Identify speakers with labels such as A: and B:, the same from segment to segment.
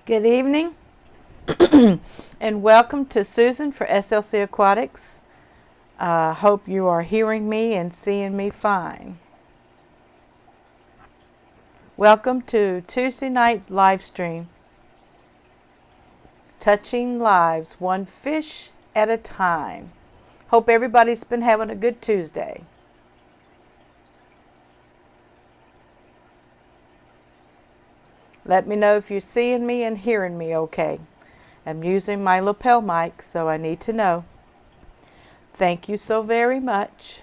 A: Good evening and welcome to Susan for SLC Aquatics. Hope you are hearing me and seeing me fine. Welcome to Tuesday night's live stream. Touching lives, one fish at a time. Hope everybody's been having a good Tuesday. Let me know if you're seeing me and hearing me okay. I'm using my lapel mic, so I need to know. Thank you so very much.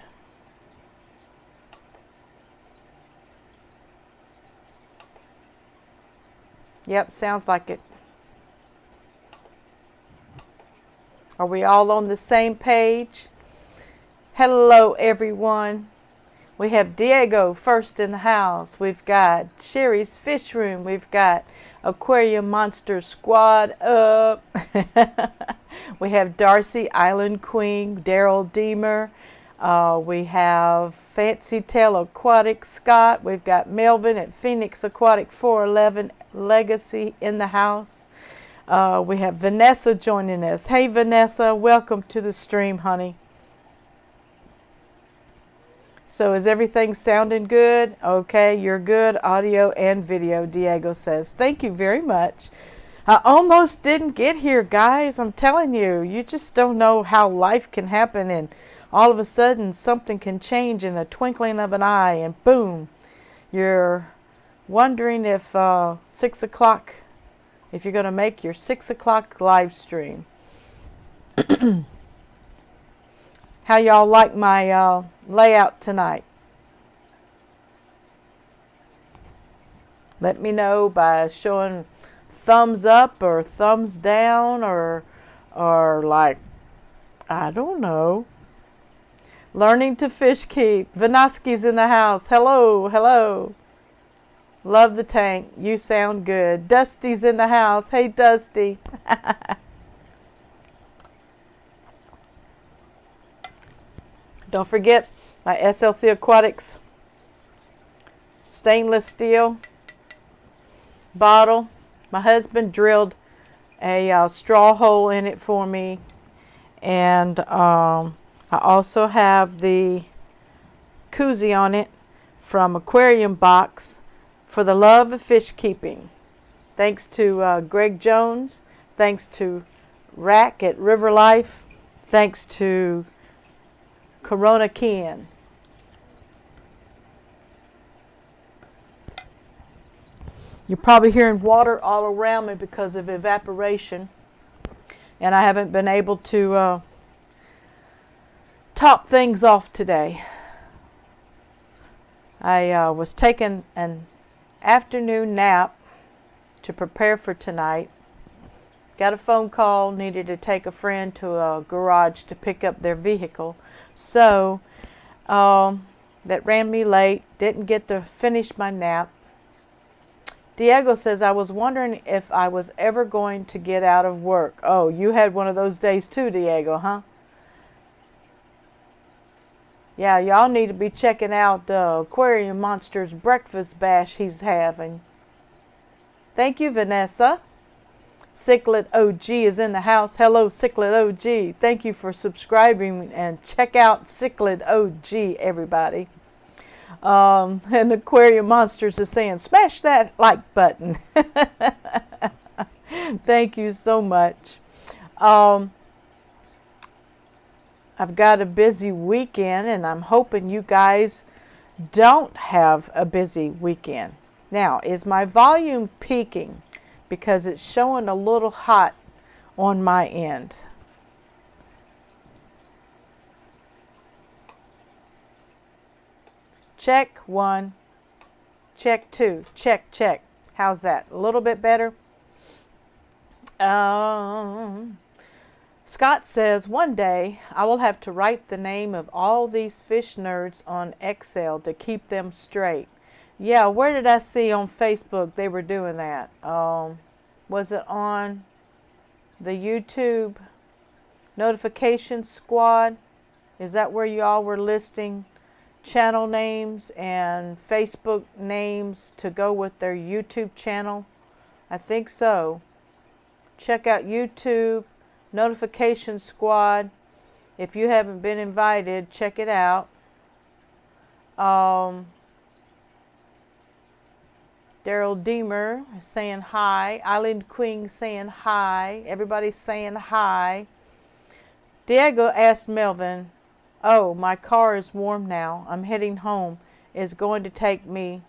A: Yep, sounds like it. Are we all on the same page? Hello, everyone. We have Diego first in the house. We've got Sherry's Fishroom. We've got Aquarium Monster Squad up. We have Darcy Island Queen, Daryl Deemer. We have Fancy Tail Aquatics Scott. We've got Melvin at Phoenix Aquatic 411 Legacy in the house. We have Vanessa joining us. Hey Vanessa, welcome to the stream, honey. So is everything sounding good? Okay, you're good, audio and video, Diego says. Thank you very much. I almost didn't get here, guys. I'm telling you, you just don't know how life can happen and all of a sudden something can change in a twinkling of an eye and boom, you're wondering if 6 o'clock, if you're going to make your 6 o'clock live stream. How y'all like my layout tonight? Let me know by showing thumbs up or thumbs down or like, I don't know. Learning to fish keep. Vanoski's in the house. Hello, hello. Love the tank. You sound good. Dusty's in the house. Hey, Dusty. Don't forget my SLC Aquatics stainless steel bottle. My husband drilled a straw hole in it for me. And I also have the koozie on it from Aquarium Box for the love of fish keeping. Thanks to Greg Jones. Thanks to Rack at River Life. Thanks to Corona Ken. You're probably hearing water all around me because of evaporation. And I haven't been able to top things off today. I was taking an afternoon nap to prepare for tonight. Got a phone call, needed to take a friend to a garage to pick up their vehicle. So that ran me late, didn't get to finish my nap. Diego says, I was wondering if I was ever going to get out of work. Oh, you had one of those days too, Diego, huh? Yeah, y'all need to be checking out Aquarium Monster's breakfast bash he's having. Thank you, Vanessa. Cichlid OG is in the house. Hello, Cichlid OG. Thank you for subscribing and check out Cichlid OG, everybody. And Aquarium Monsters is saying, smash that like button. Thank you so much. I've got a busy weekend and I'm hoping you guys don't have a busy weekend. Now, is my volume peaking? Because it's showing a little hot on my end. Check 1, check 2, check. How's that? A little bit better? Scott says, one day I will have to write the name of all these fish nerds on Excel to keep them straight. Yeah, where did I see on Facebook they were doing that? Was it on the YouTube notification squad? Is that where y'all were listing channel names and Facebook names to go with their YouTube channel? I think so. Check out YouTube, Notification Squad. If you haven't been invited, check it out. Daryl Deemer is saying hi. Island Queen saying hi. Everybody's saying hi. Diego asked Melvin, "Oh, my car is warm now. I'm heading home. It's going to take me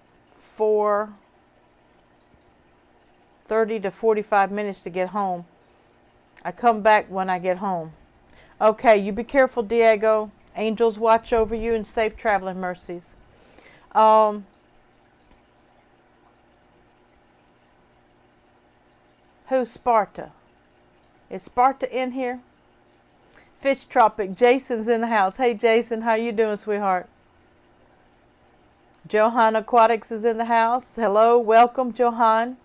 A: 30 to 45 minutes to get home. I come back when I get home." Okay, you be careful, Diego. Angels watch over you and safe traveling mercies. Who's Sparta? Is Sparta in here? Fish Tropic. Jason's in the house. Hey, Jason, how you doing, sweetheart? Johan Aquatics is in the house. Hello, welcome, Johan.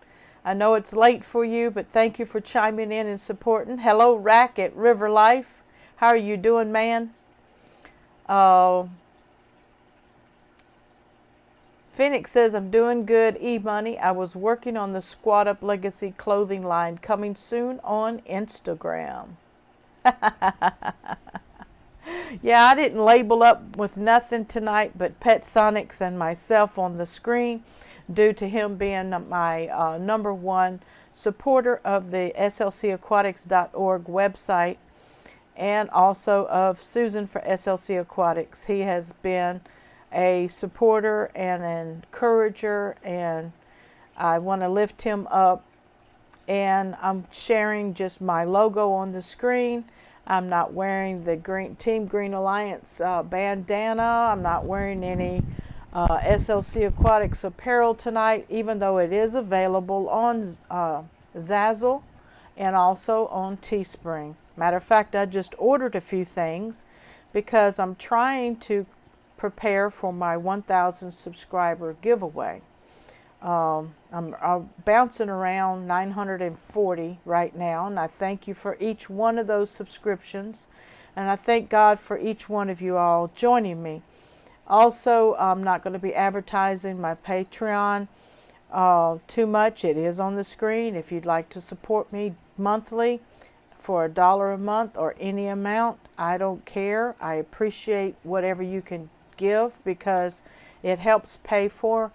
A: I know it's late for you, but thank you for chiming in and supporting. Hello, Rack at River Life. How are you doing, man? Phoenix says, "I'm doing good, E-Money. I was working on the Squat Up Legacy clothing line, coming soon on Instagram." Yeah, I didn't label up with nothing tonight but Pet Sonics and myself on the screen due to him being my #1 supporter of the slcaquatics.org website and also of Susan for SLC Aquatics. He has been a supporter and an encourager, and I want to lift him up. And I'm sharing just my logo on the screen. I'm not wearing the Team Green Alliance bandana. I'm not wearing any SLC Aquatics apparel tonight, even though it is available on Zazzle and also on Teespring. Matter of fact, I just ordered a few things because I'm trying to prepare for my 1,000 subscriber giveaway. I'm bouncing around 940 right now, and I thank you for each one of those subscriptions, and I thank God for each one of you all joining me. Also, I'm not going to be advertising my Patreon too much. It is on the screen. If you'd like to support me monthly for $1 a month or any amount, I don't care. I appreciate whatever you can give because it helps pay for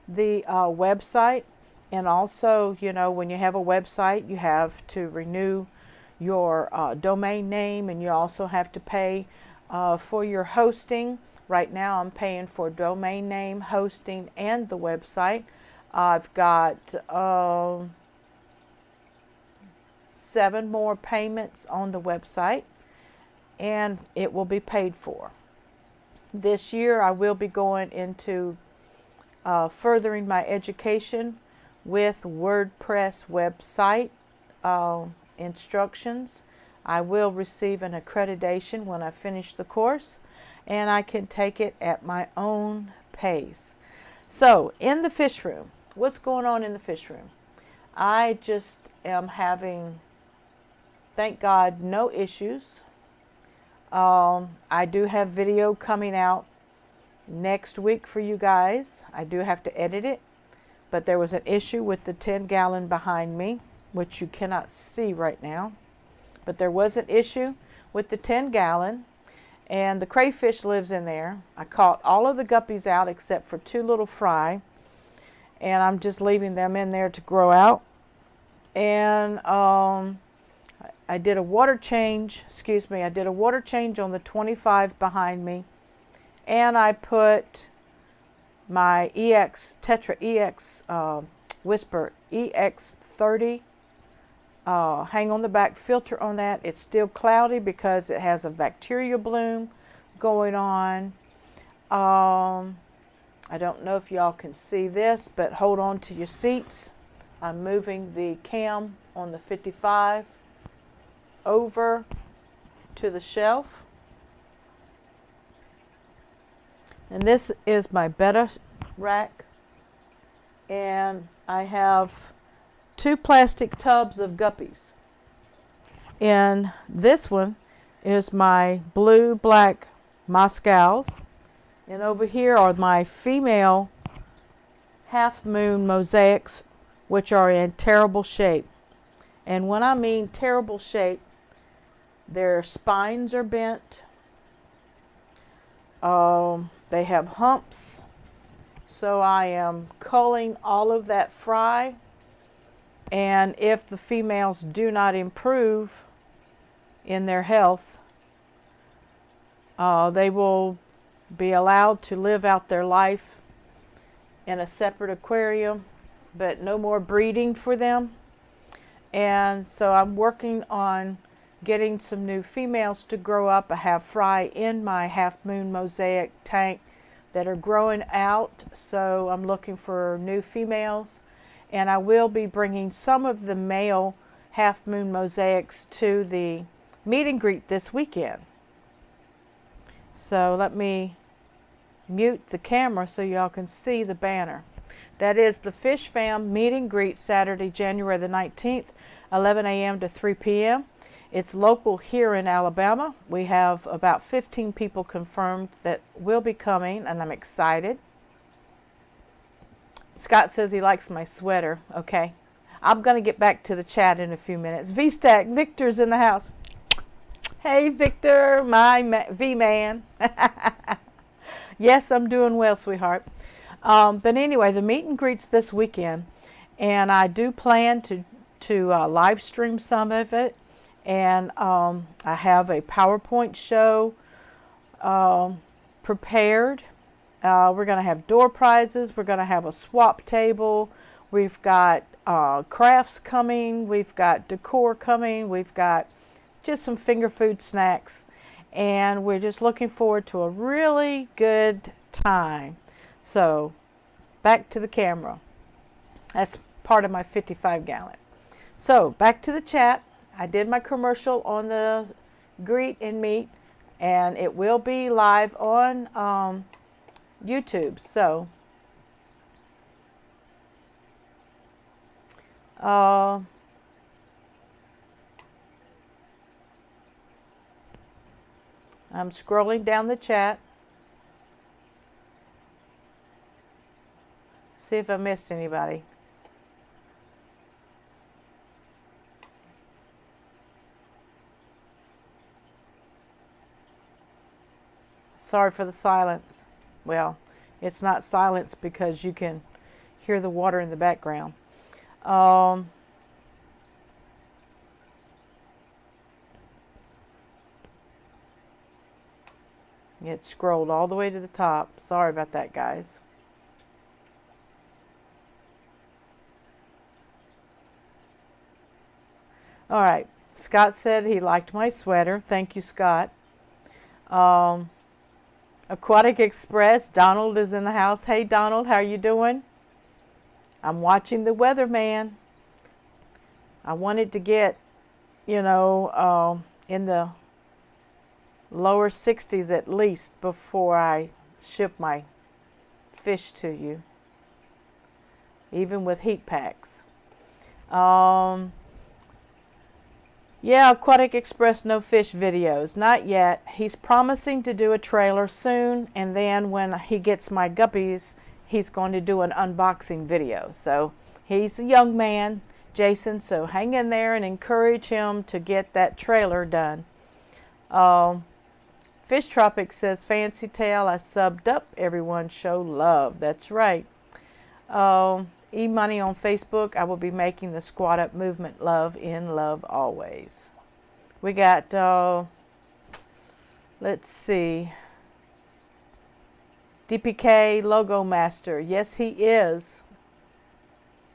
A: the website. And also, you know, when you have a website, you have to renew your domain name, and you also have to pay for your hosting. Right now I'm paying for domain name, hosting, and the website. I've got 7 more payments on the website, and it will be paid for. This year I will be going into furthering my education with WordPress website instructions. I will receive an accreditation when I finish the course, and I can take it at my own pace. So in the fish room, what's going on in the fish room? I just am having, thank God, no issues. I do have video coming out next week for you guys. I do have to edit it, but there was an issue with the 10-gallon behind me, which you cannot see right now, but there was an issue with the 10-gallon, and the crayfish lives in there. I caught all of the guppies out except for 2 little fry, and I'm just leaving them in there to grow out. And I did a water change, I did a water change on the 25 behind me, and I put my Tetra EX Whisper EX30 hang on the back filter on that. It's still cloudy because it has a bacteria bloom going on. I don't know if y'all can see this, but hold on to your seats. I'm moving the cam on the 55 over to the shelf. And this is my betta rack, and I have 2 plastic tubs of guppies. And this one is my blue-black Moscows, and over here are my female half-moon mosaics, which are in terrible shape. And when I mean terrible shape, their spines are bent. They have humps. So I am culling all of that fry. And if the females do not improve in their health, they will be allowed to live out their life in a separate aquarium, but no more breeding for them. And so I'm working on getting some new females to grow up. I have fry in my half moon mosaic tank that are growing out, so I'm looking for new females. And I will be bringing some of the male half moon mosaics to the meet and greet this weekend. So let me mute the camera so y'all can see the banner. That is the Fish Fam meet and greet Saturday, January the 19th, 11 a.m. to 3 p.m. It's local here in Alabama. We have about 15 people confirmed that will be coming, and I'm excited. Scott says he likes my sweater. Okay. I'm going to get back to the chat in a few minutes. V-Stack, Victor's in the house. Hey, Victor, my V-man. Yes, I'm doing well, sweetheart. But anyway, the meet and greet's this weekend, and I do plan to live stream some of it. And I have a PowerPoint show prepared. We're going to have door prizes. We're going to have a swap table. We've got crafts coming. We've got decor coming. We've got just some finger food snacks. And we're just looking forward to a really good time. So back to the camera. That's part of my 55-gallon. So back to the chat. I did my commercial on the greet and meet, and it will be live on YouTube. So I'm scrolling down the chat. See if I missed anybody. Sorry for the silence. Well, it's not silence because you can hear the water in the background. It scrolled all the way to the top. Sorry about that, guys. All right. Scott said he liked my sweater. Thank you, Scott. Aquatic Express, Donald is in the house. Hey, Donald, how are you doing? I'm watching the weather, man. I wanted to get, in the lower 60s at least before I ship my fish to you, even with heat packs. Yeah, Aquatic Express, no fish videos. Not yet. He's promising to do a trailer soon, and then when he gets my guppies, he's going to do an unboxing video. So he's a young man, Jason, so hang in there and encourage him to get that trailer done. Fish Tropic says, Fancy Tail, I subbed up. Everyone show love. That's right. E-Money on Facebook, I will be making the squat up movement. Love in love always. We got, let's see, DPK Logo Master. Yes, he is.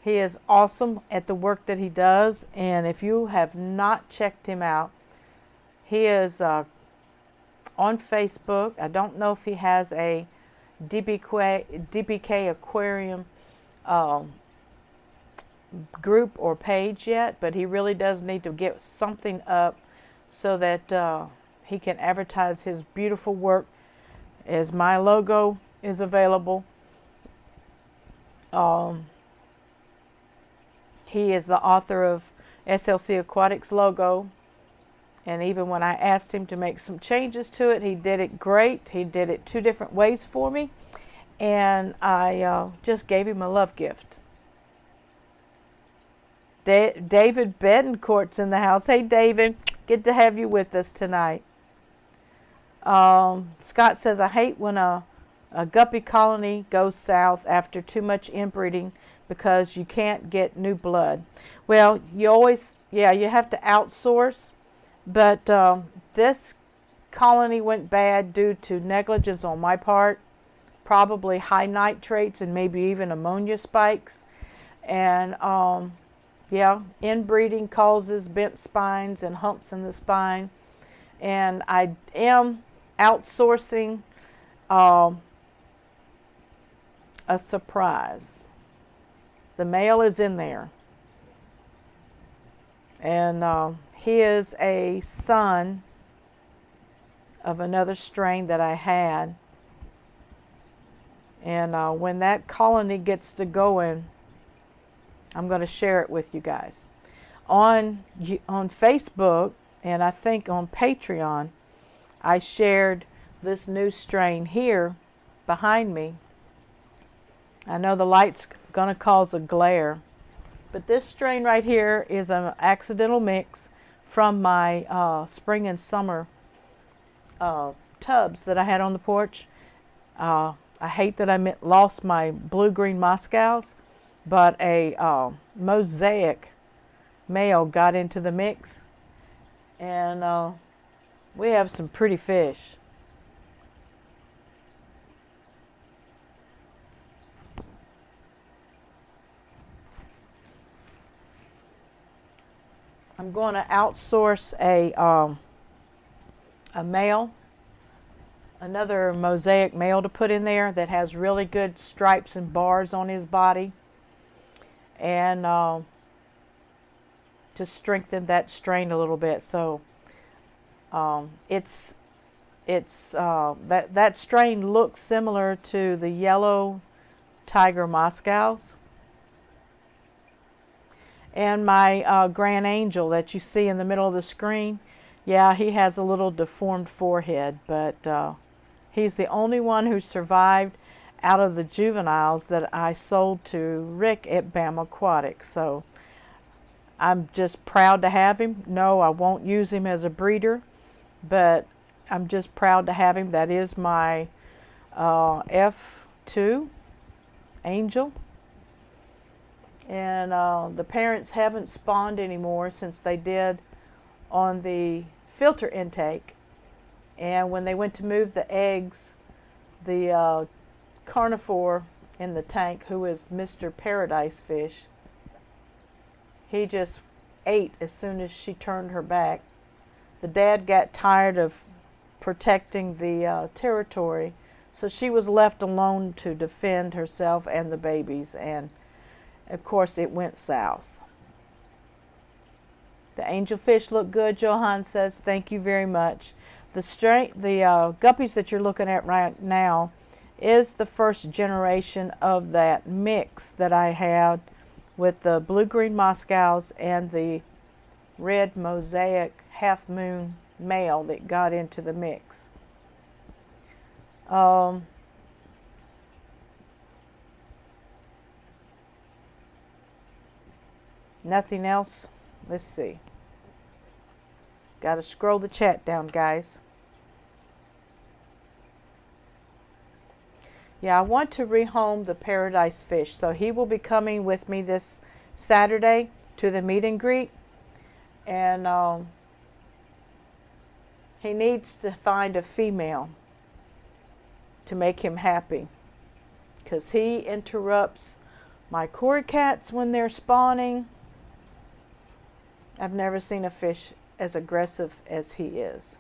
A: He is awesome at the work that he does. And if you have not checked him out, he is on Facebook. I don't know if he has a DPK Aquarium group or page yet, but he really does need to get something up so that he can advertise his beautiful work, as my logo is available. He is the author of SLC Aquatics logo, and even when I asked him to make some changes to it, he did it great. He did it 2 different ways for me, and I just gave him a love gift. David Betancourt's in the house. Hey, David. Good to have you with us tonight. Scott says, I hate when a guppy colony goes south after too much inbreeding because you can't get new blood. Well, you always, you have to outsource. But this colony went bad due to negligence on my part, probably high nitrates and maybe even ammonia spikes. And inbreeding causes bent spines and humps in the spine. And I am outsourcing a surprise. The male is in there. And he is a son of another strain that I had. And when that colony gets to going, I'm going to share it with you guys. On Facebook, and I think on Patreon, I shared this new strain here behind me. I know the light's going to cause a glare, but this strain right here is an accidental mix from my spring and summer tubs that I had on the porch. I hate that I lost my blue-green Moscows, but a mosaic male got into the mix, and we have some pretty fish. I'm going to outsource a male, another mosaic male to put in there that has really good stripes and bars on his body, and to strengthen that strain a little bit. So that strain looks similar to the yellow tiger Moscows. And my Grand Angel that you see in the middle of the screen, yeah, he has a little deformed forehead, but he's the only one who survived out of the juveniles that I sold to Rick at BAM Aquatics. So I'm just proud to have him. No, I won't use him as a breeder, but I'm just proud to have him. That is my F2 Angel. And the parents haven't spawned anymore since they did on the filter intake. And when they went to move the eggs, the carnivore in the tank, who is Mr. Paradise Fish, he just ate as soon as she turned her back. The dad got tired of protecting the territory, so she was left alone to defend herself and the babies, and of course it went south. The angelfish look good, Johan says. Thank you very much. The guppies that you're looking at right now is the first generation of that mix that I had with the blue-green Moscows and the red mosaic half-moon male that got into the mix. Nothing else? Let's see. Got to scroll the chat down, guys. Yeah, I want to rehome the Paradise Fish, so he will be coming with me this Saturday to the meet and greet. And he needs to find a female to make him happy, because he interrupts my Cory cats when they're spawning. I've never seen a fish as aggressive as he is.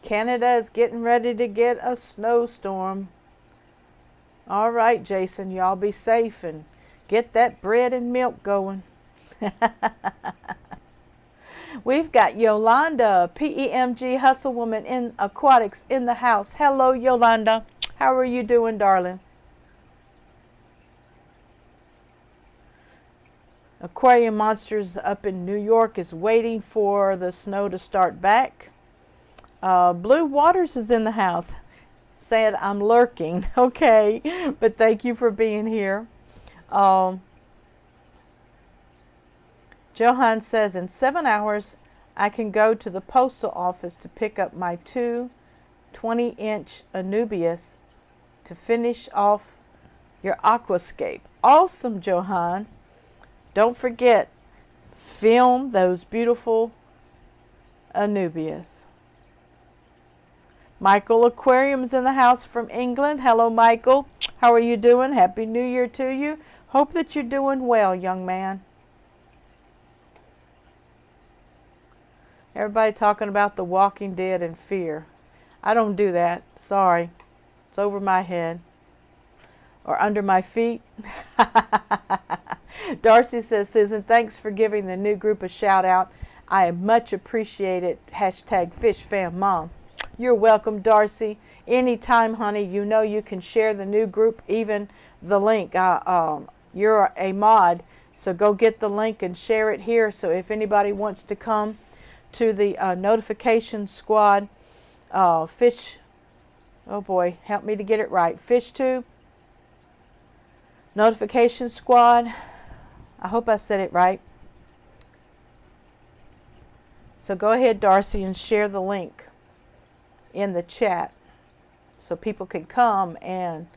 A: Canada is getting ready to get a snowstorm. All right, Jason, y'all be safe and get that bread and milk going. We've got Yolanda, PEMG Hustle Woman in Aquatics in the house. Hello, Yolanda. How are you doing, darling? Aquarium Monsters up in New York is waiting for the snow to start back. Blue Waters is in the house. saying I'm lurking. Okay, but thank you for being here. Johan says, in 7 hours, I can go to the postal office to pick up my two 20-inch Anubias to finish off your aquascape. Awesome, Johan. Don't forget, film those beautiful Anubias. Michael Aquarium's in the house from England. Hello, Michael. How are you doing? Happy New Year to you. Hope that you're doing well, young man. Everybody talking about The Walking Dead and fear. I don't do that. Sorry. It's over my head. Or under my feet. Darcy says, Susan, thanks for giving the new group a shout out. I much appreciate it. Hashtag FishFamMom. You're welcome, Darcy. Anytime, honey, you know you can share the new group, even the link. You're a mod, so go get the link and share it here. So if anybody wants to come to the notification squad, oh boy, help me to get it right. FishTube notification squad. I hope I said it right. So go ahead, Darcy, and share the link in the chat so people can come and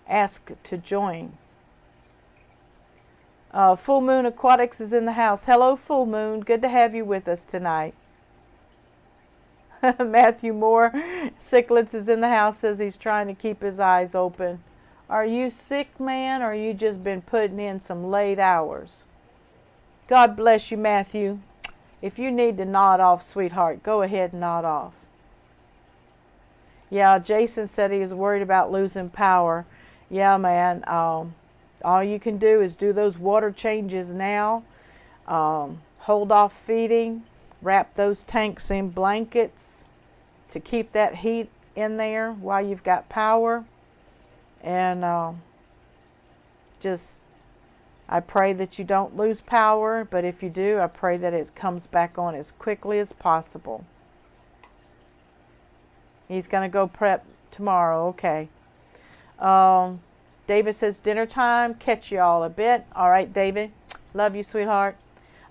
A: ask to join. Full Moon Aquatics is in the house. Hello, Full Moon. Good to have you with us tonight. Matthew Moore, Sicklets is in the house, says he's trying to keep his eyes open. Are you sick, man, or you just been putting in some late hours? God bless you, Matthew. If you need to nod off, sweetheart, go ahead and nod off. Yeah, Jason said he was worried about losing power. Yeah, man. All you can do is do those water changes now. Hold off feeding. Wrap those tanks in blankets to keep that heat in there while you've got power. And I pray that you don't lose power. But if you do, I pray that it comes back on as quickly as possible. He's going to go prep tomorrow. Okay. David says, dinner time. Catch you all a bit. All right, David. Love you, sweetheart.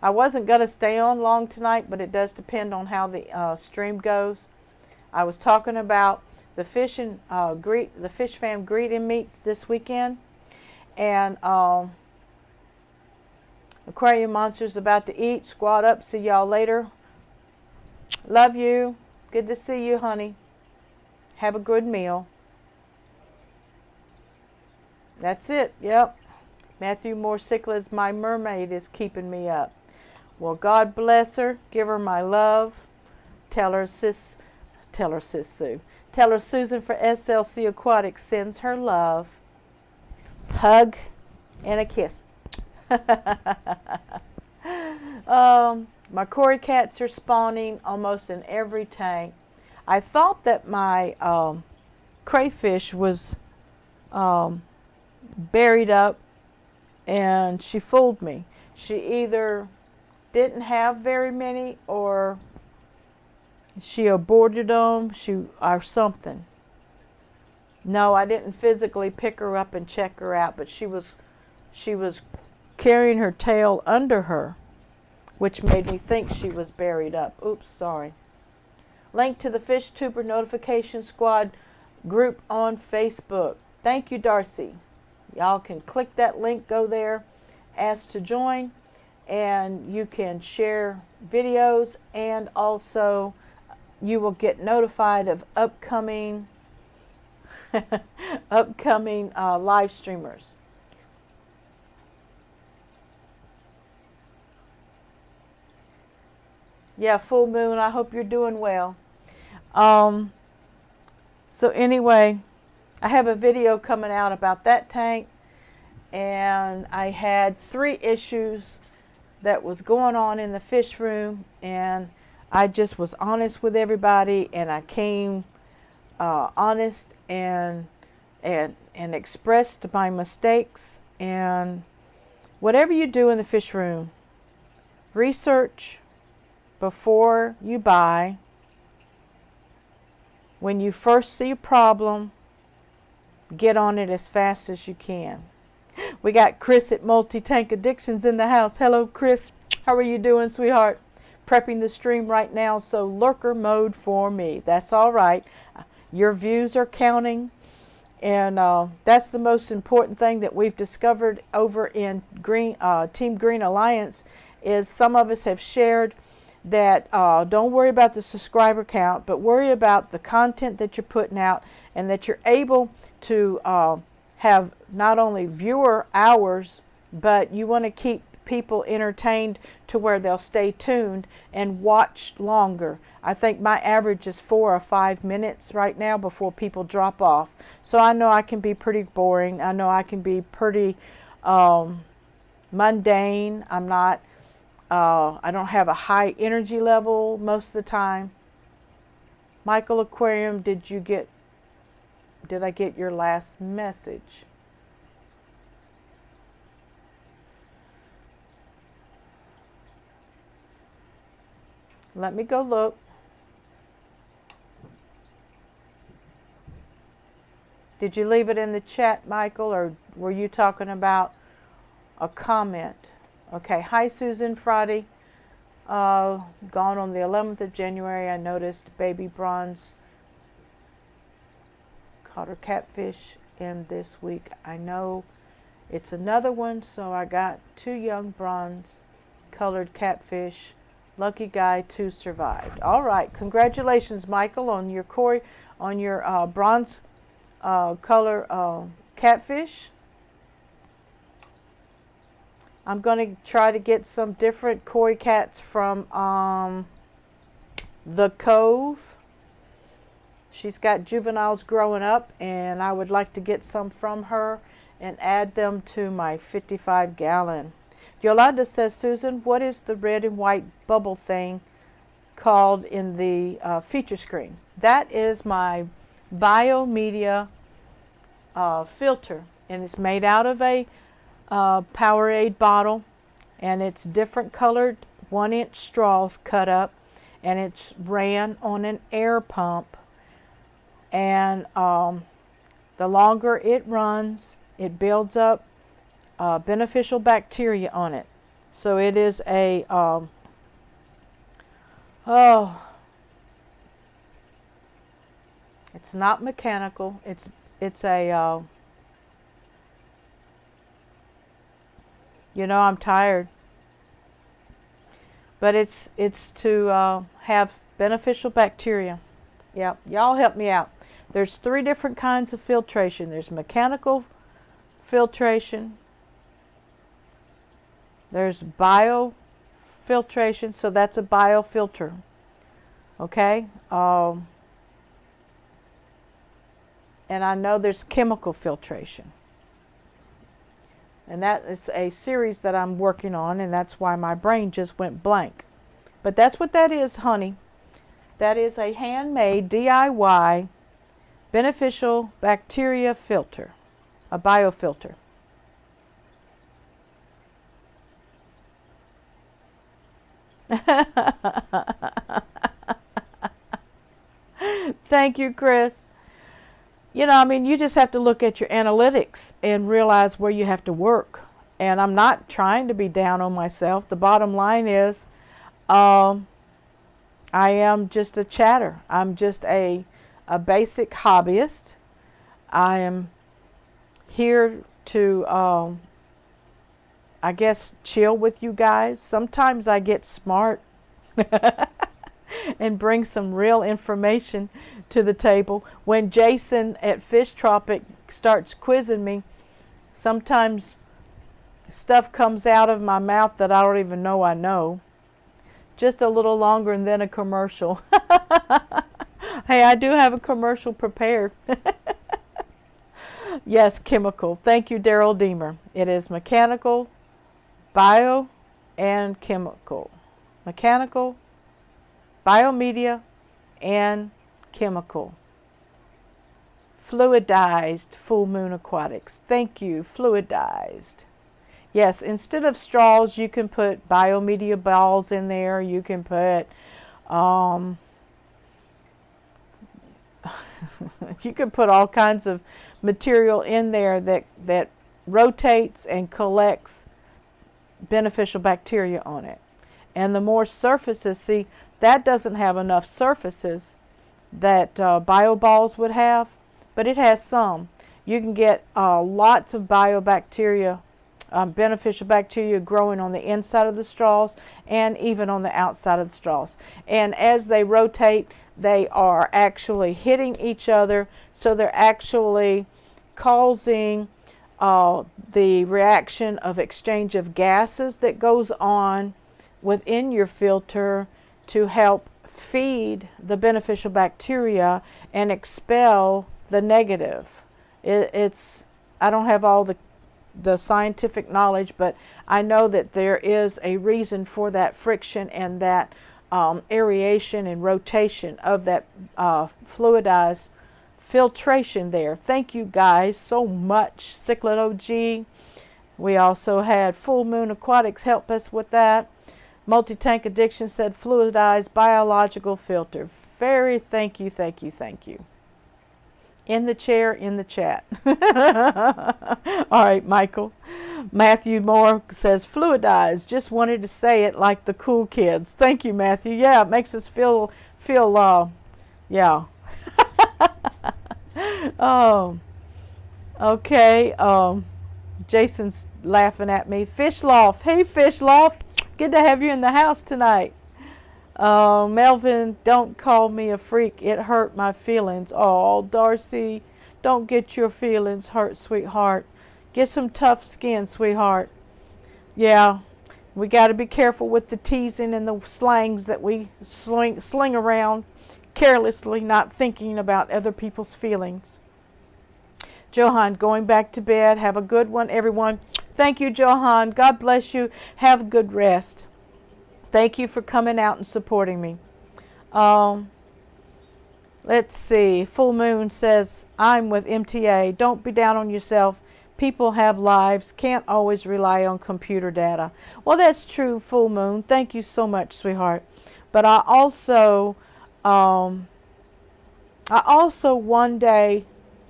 A: I wasn't going to stay on long tonight, but it does depend on how the stream goes. I was talking about the fish and the Fish Fam greet and meet this weekend. And Aquarium Monster's about to eat. Squad up. See y'all later. Love you. Good to see you, honey. Have a good meal. That's it. Yep. Matthew Moore Sicklets, my mermaid is keeping me up. Well, God bless her. Give her my love. Tell her Sis Sue. Tell her Susan for SLC Aquatics sends her love. Hug and a kiss. My cory cats are spawning almost in every tank. I thought that my crayfish was buried up, and she fooled me. She either didn't have very many, or she aborted them, or something. No, I didn't physically pick her up and check her out, but she was carrying her tail under her, which made me think she was buried up. Oops, sorry. Link to the FishTuber Notification Squad group on Facebook. Thank you, Darcy. Y'all can click that link, go there, ask to join, and you can share videos, and also you will get notified of upcoming live streamers. Yeah, Full Moon, I hope you're doing well. So anyway, I have a video coming out about that tank, and I had 3 issues that was going on in the fish room, and I just was honest with everybody, and I came honest and expressed my mistakes. And whatever you do in the fish room, research before you buy, When you first see a problem, get on it as fast as you can. We got Chris at Multi-Tank Addictions in the house. Hello, Chris. How are you doing, sweetheart? Prepping the stream right now, so lurker mode for me. That's all right. Your views are counting, and that's the most important thing that we've discovered over in Team Green Alliance is some of us have shared that don't worry about the subscriber count, but worry about the content that you're putting out, and that you're able to have not only viewer hours, but you want to keep people entertained to where they'll stay tuned and watch longer. I think my average is 4 or 5 minutes right now before people drop off. So I know I can be pretty boring. I know I can be pretty mundane. I don't have a high energy level most of the time. Michael Aquarium, did I get your last message? Let me go look. Did you leave it in the chat, Michael, or were you talking about a comment? Okay. Hi, Susan. Friday. Gone on the 11th of January. I noticed baby bronze caught her catfish in this week. I know it's another one, so I got 2 young bronze colored catfish. Lucky guy, 2 survived. All right, congratulations, Michael, on your bronze color catfish. I'm going to try to get some different koi cats from the Cove. She's got juveniles growing up, and I would like to get some from her and add them to my 55-gallon. Yolanda says, Susan, what is the red and white bubble thing called in the feature screen? That is my biomedia filter, and it's made out of a Powerade bottle, and it's different colored 1-inch straws cut up, and it's ran on an air pump, and the longer it runs, it builds up beneficial bacteria on it. So it is a it's not mechanical. It's a I'm tired, but it's to have beneficial bacteria. Yeah, y'all help me out. There's 3 different kinds of filtration. There's mechanical filtration. There's biofiltration, so that's a biofilter. Okay? And I know there's chemical filtration. And that is a series that I'm working on, and that's why my brain just went blank. But that's what that is, honey. That is a handmade DIY beneficial bacteria filter, a biofilter. Thank you, Chris. You just have to look at your analytics and realize where you have to work. And I'm not trying to be down on myself. The bottom line is, I am just a chatter. I'm just a basic hobbyist. I am here to, I guess, chill with you guys. Sometimes I get smart and bring some real information to the table. When Jason at Fish Tropic starts quizzing me, sometimes stuff comes out of my mouth that I don't even know I know. Just a little longer and then a commercial. Hey, I do have a commercial prepared. Yes, chemical. Thank you, Daryl Deemer. It is mechanical, bio, and chemical. Mechanical, biomedia, and chemical. Fluidized Full Moon Aquatics. Thank you, fluidized. Yes, instead of straws, you can put biomedia balls in there. You can put You could put all kinds of material in there that rotates and collects beneficial bacteria on it. And the more surfaces, see, that doesn't have enough surfaces that BioBalls would have, but it has some. You can get lots of biobacteria, beneficial bacteria growing on the inside of the straws and even on the outside of the straws. And as they rotate, they are actually hitting each other, so they're actually causing the reaction of exchange of gases that goes on within your filter to help feed the beneficial bacteria and expel the negative. I don't have all the scientific knowledge, but I know that there is a reason for that friction and that aeration and rotation of that fluidized filtration there. Thank you guys so much, Cichlid OG. We also had Full Moon Aquatics help us with that. Multi-Tank Addiction said fluidized biological filter. Very thank you. In the chair, in the chat. All right, Michael. Matthew Moore says fluidized. Just wanted to say it like the cool kids. Thank you, Matthew. Yeah, it makes us feel yeah. Oh, okay. Jason's laughing at me. Fishloft. Hey, Fishloft. Good to have you in the house tonight. Melvin, don't call me a freak. It hurt my feelings. Oh, Darcy, don't get your feelings hurt, sweetheart. Get some tough skin, sweetheart. Yeah, we got to be careful with the teasing and the slangs that we sling around carelessly, not thinking about other people's feelings. Johan, going back to bed. Have a good one, everyone. Thank you, Johan. God bless you. Have a good rest. Thank you for coming out and supporting me. Let's see. Full Moon says, I'm with MTA. Don't be down on yourself. People have lives. Can't always rely on computer data. Well, that's true, Full Moon. Thank you so much, sweetheart. But I also one day,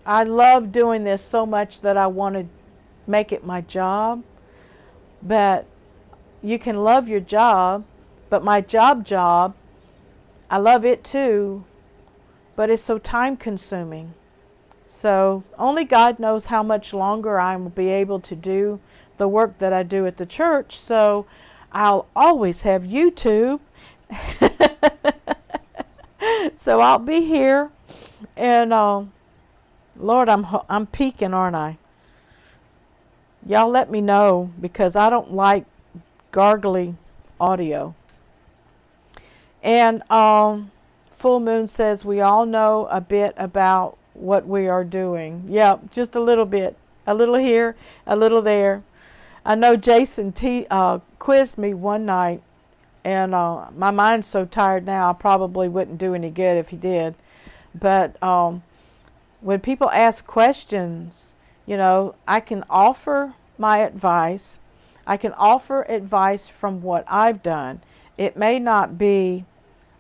A: I love doing this so much that I want to make it my job. But you can love your job, but my job, I love it too, but it's so time consuming. So only God knows how much longer I will be able to do the work that I do at the church. So I'll always have YouTube. So I'll be here, and Lord, I'm peeking, aren't I? Y'all let me know, because I don't like gargly audio. And Full Moon says we all know a bit about what we are doing. Yeah, just a little bit. A little here, a little there. I know Jason quizzed me one night, and my mind's so tired now I probably wouldn't do any good if he did. But when people ask questions, you know, I can offer my advice. I can offer advice from what I've done. It may not be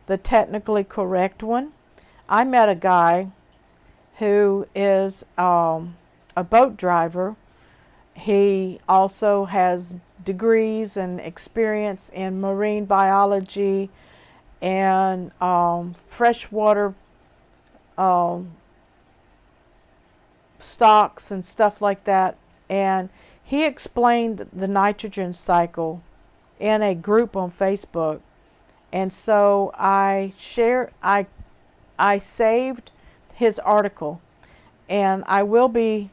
A: the technically correct one. I met a guy who is a boat driver. He also has degrees and experience in marine biology and freshwater stocks and stuff like that. And he explained the nitrogen cycle in a group on Facebook. And so I saved his article, and I will be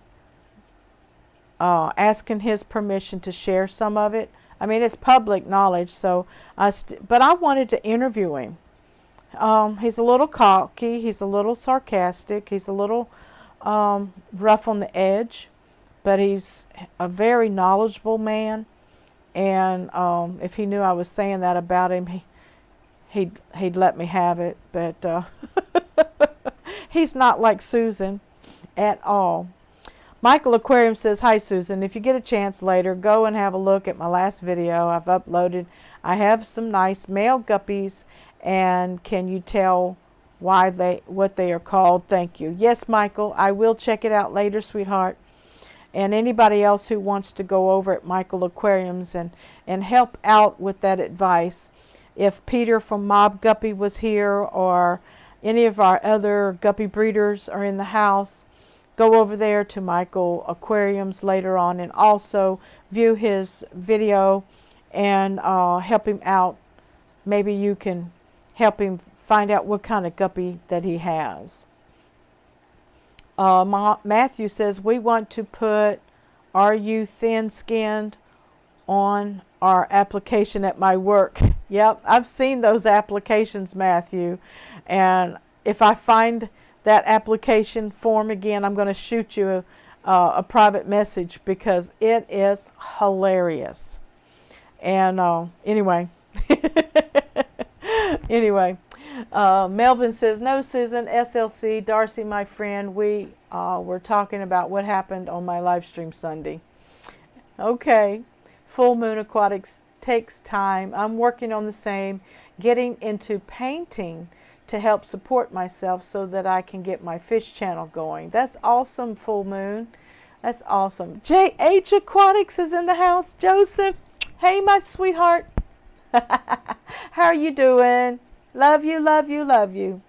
A: asking his permission to share some of it. I mean, it's public knowledge, so but I wanted to interview him. He's a little cocky, he's a little sarcastic, he's a little rough on the edge, but he's a very knowledgeable man. And if he knew I was saying that about him, he'd let me have it. But he's not like Susan at all. Michael Aquarium says, hi Susan, if you get a chance later, go and have a look at my last video I've uploaded. I have some nice male guppies, and can you tell what they are called. Thank you. Yes, Michael, I will check it out later, sweetheart. And anybody else who wants to go over at Michael Aquariums and help out with that advice. If Peter from Mob Guppy was here, or any of our other guppy breeders are in the house, go over there to Michael Aquariums later on and also view his video and help him out. Maybe you can help him find out what kind of guppy that he has. Matthew says, we want to put "Are you thin-skinned" on our application at my work. Yep, I've seen those applications, Matthew. And if I find that application form again, I'm going to shoot you a private message because it is hilarious. And anyway, Melvin says, no, Susan, SLC, Darcy, my friend, we were talking about what happened on my live stream Sunday. Okay, Full Moon Aquatics takes time. I'm working on the same, getting into painting to help support myself so that I can get my fish channel going. That's awesome, Full Moon. That's awesome. JH Aquatics is in the house. Joseph, hey, my sweetheart. How are you doing? Love you, love you, love you.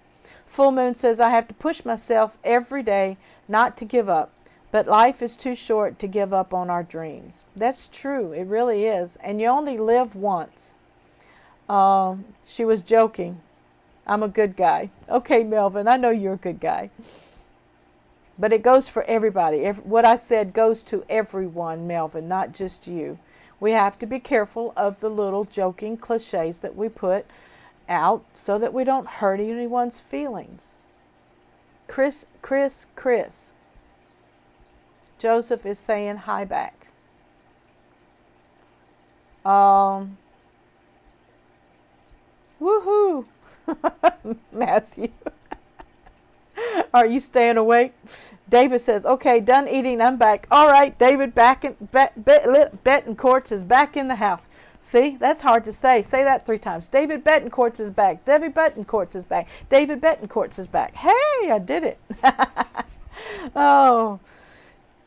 A: Full Moon says, I have to push myself every day not to give up, but life is too short to give up on our dreams. That's true. It really is. And you only live once. She was joking. I'm a good guy. Okay, Melvin, I know you're a good guy. But it goes for everybody. What I said goes to everyone, Melvin, not just you. We have to be careful of the little joking cliches that we put out so that we don't hurt anyone's feelings. Chris. Joseph is saying hi back. Woohoo! Matthew. Are you staying awake? David says, okay, done eating, I'm back. All right, David Betancourt is back in the house. See, that's hard to say. Say that 3 times. David Betancourt is back. David Betancourt is back. David Betancourt is back. Hey, I did it. Oh,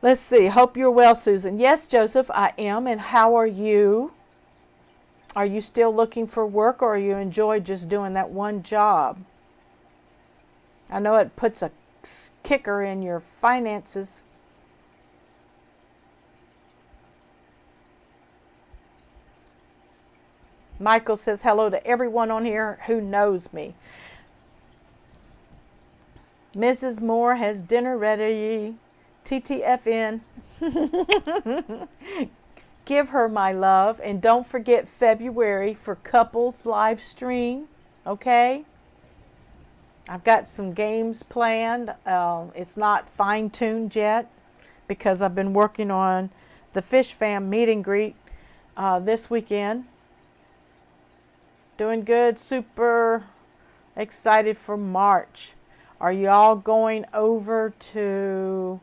A: let's see. Hope you're well, Susan. Yes, Joseph, I am. And how are you? Are you still looking for work, or you enjoy just doing that one job? I know it puts a kicker in your finances. Michael says hello to everyone on here who knows me. Mrs. Moore has dinner ready. TTFN. Give her my love. And don't forget February for couples live stream. Okay? I've got some games planned. It's not fine-tuned yet because I've been working on the Fish Fam meet and greet this weekend. Doing good. Super excited for March. Are you all going over to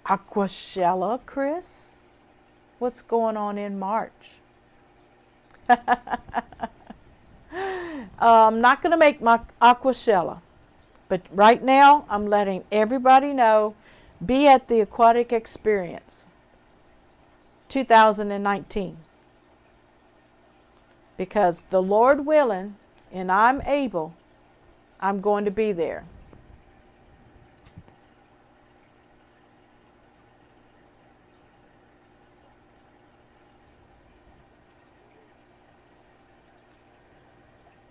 A: Aquashella, Chris? What's going on in March? I'm not going to make my Aquashella, but right now I'm letting everybody know, be at the Aquatic Experience 2019. Because the Lord willing, and I'm able, I'm going to be there.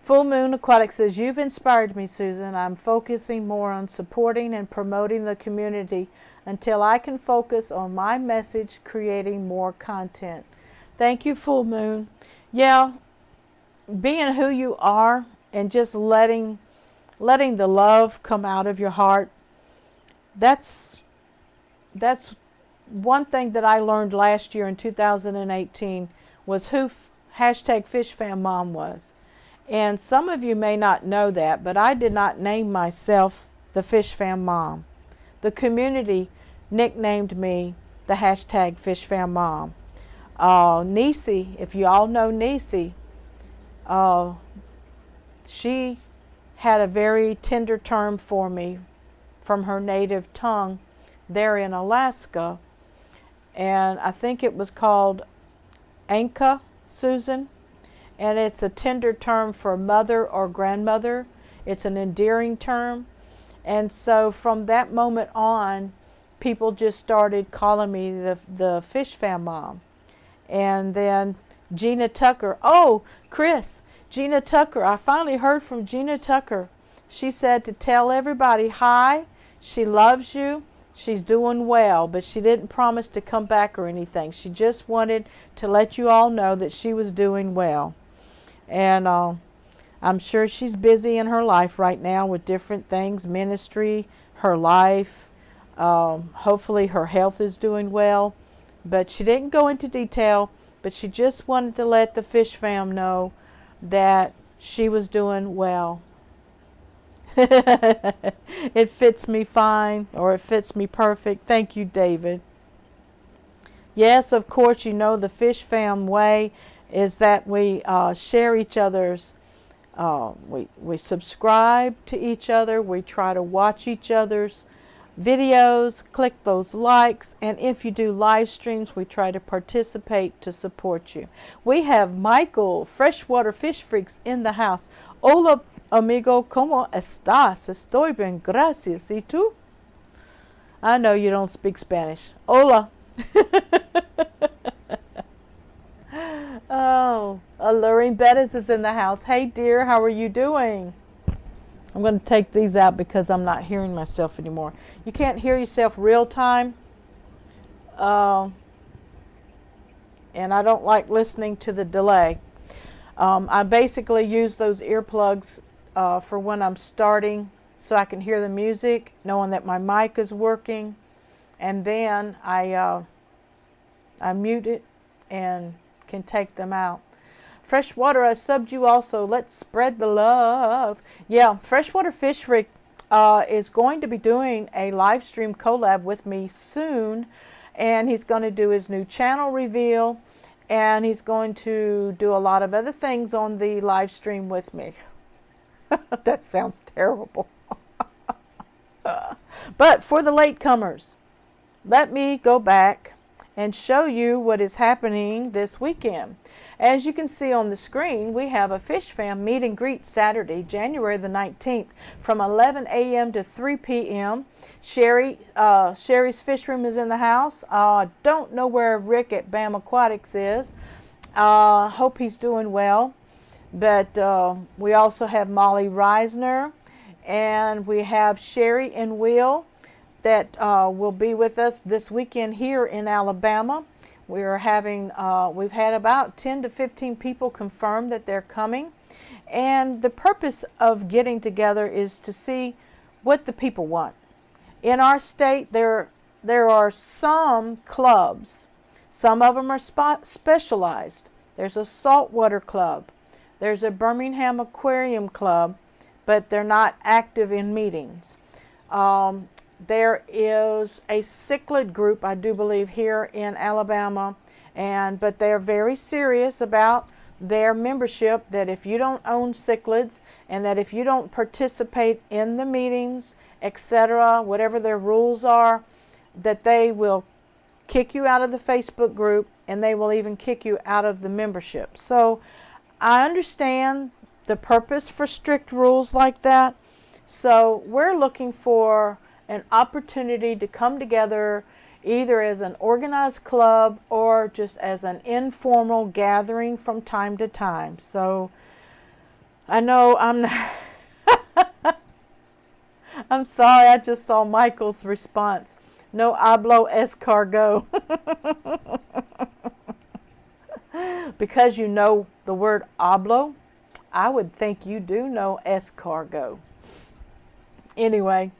A: Full Moon Aquatic says, you've inspired me, Susan. I'm focusing more on supporting and promoting the community until I can focus on my message, creating more content. Thank you, Full Moon. Yeah, being who you are and just letting the love come out of your heart, that's one thing that I learned last year in 2018 was who hashtag FishFamMom was. And some of you may not know that, but I did not name myself the Fish Fam Mom. The community nicknamed me the hashtag Fish Fam Mom. Nisi, if you all know Nisi, she had a very tender term for me from her native tongue there in Alaska. And I think it was called Anka, Susan. And it's a tender term for mother or grandmother. It's an endearing term. And so from that moment on, people just started calling me the Fish Fam Mom. And then Gina Tucker. Oh, Chris, Gina Tucker. I finally heard from Gina Tucker. She said to tell everybody hi. She loves you. She's doing well, but she didn't promise to come back or anything. She just wanted to let you all know that she was doing well. And I'm sure she's busy in her life right now with different things, ministry, her life. Hopefully her health is doing well. But she didn't go into detail, but she just wanted to let the Fish Fam know that she was doing well. It fits me fine, or it fits me perfect. Thank you, David. Yes, of course, you know the Fish Fam way is that we share each other's, we subscribe to each other, we try to watch each other's videos, click those likes, and if you do live streams, we try to participate to support you. We have Michael, Freshwater Fish Freaks, in the house. Hola, amigo, ¿cómo estás? Estoy bien, gracias. ¿Y tú? I know you don't speak Spanish. Hola. Oh, Alluring Bettis is in the house. Hey, dear, how are you doing? I'm going to take these out because I'm not hearing myself anymore. You can't hear yourself real time. And I don't like listening to the delay. I basically use those earplugs for when I'm starting so I can hear the music, knowing that my mic is working. And then I mute it and can take them out. Freshwater, I subbed you also. Let's spread the love. Yeah, Freshwater Fish Freak is going to be doing a live stream collab with me soon. And he's going to do his new channel reveal. And he's going to do a lot of other things on the live stream with me. That sounds terrible. But for the latecomers, let me go back and show you what is happening this weekend. As you can see on the screen, we have a Fish Fam meet and greet Saturday, January the 19th from 11 a.m. to 3 p.m. Sherry's Fishroom is in the house. Don't know where Rick at BAM Aquatics is. Hope he's doing well. But we also have Molly Reisner, and we have Sherry and Will that will be with us this weekend here in Alabama. We are having, we've had about 10 to 15 people confirm that they're coming. And the purpose of getting together is to see what the people want. In our state, there are some clubs. Some of them are specialized. There's a saltwater club. There's a Birmingham Aquarium Club, but they're not active in meetings. There is a cichlid group, I do believe, here in Alabama, but they're very serious about their membership, that if you don't own cichlids and that if you don't participate in the meetings, etc., whatever their rules are, that they will kick you out of the Facebook group and they will even kick you out of the membership. So I understand the purpose for strict rules like that. So we're looking for an opportunity to come together either as an organized club or just as an informal gathering from time to time. So I know I'm I'm sorry, I just saw Michael's response. No hablo escargot. Because you know the word hablo, I would think you do know escargot. Anyway,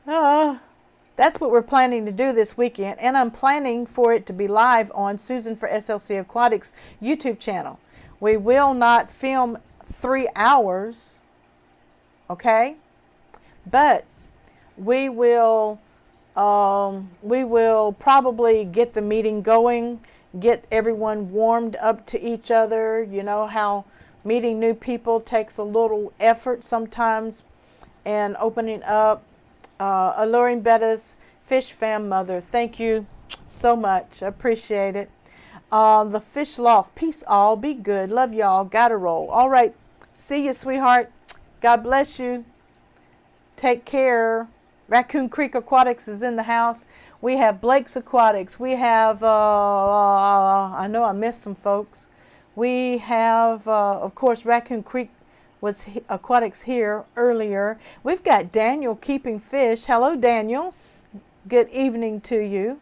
A: that's what we're planning to do this weekend, and I'm planning for it to be live on Susan for SLC Aquatics YouTube channel. We will not film 3 hours, okay? But we will probably get the meeting going, get everyone warmed up to each other. You know how meeting new people takes a little effort sometimes, and opening up. Alluring Bettas, Fish Fam Mother, thank you so much. I appreciate it. The Fish Loft, peace all, be good, love y'all, gotta roll. All right, see you, sweetheart. God bless you. Take care. Raccoon Creek Aquatics is in the house. We have Blake's Aquatics. We have, I know I missed some folks. We have, of course, Raccoon Creek was Aquatics here earlier. We've got Daniel Keeping Fish. Hello, Daniel. Good evening to you.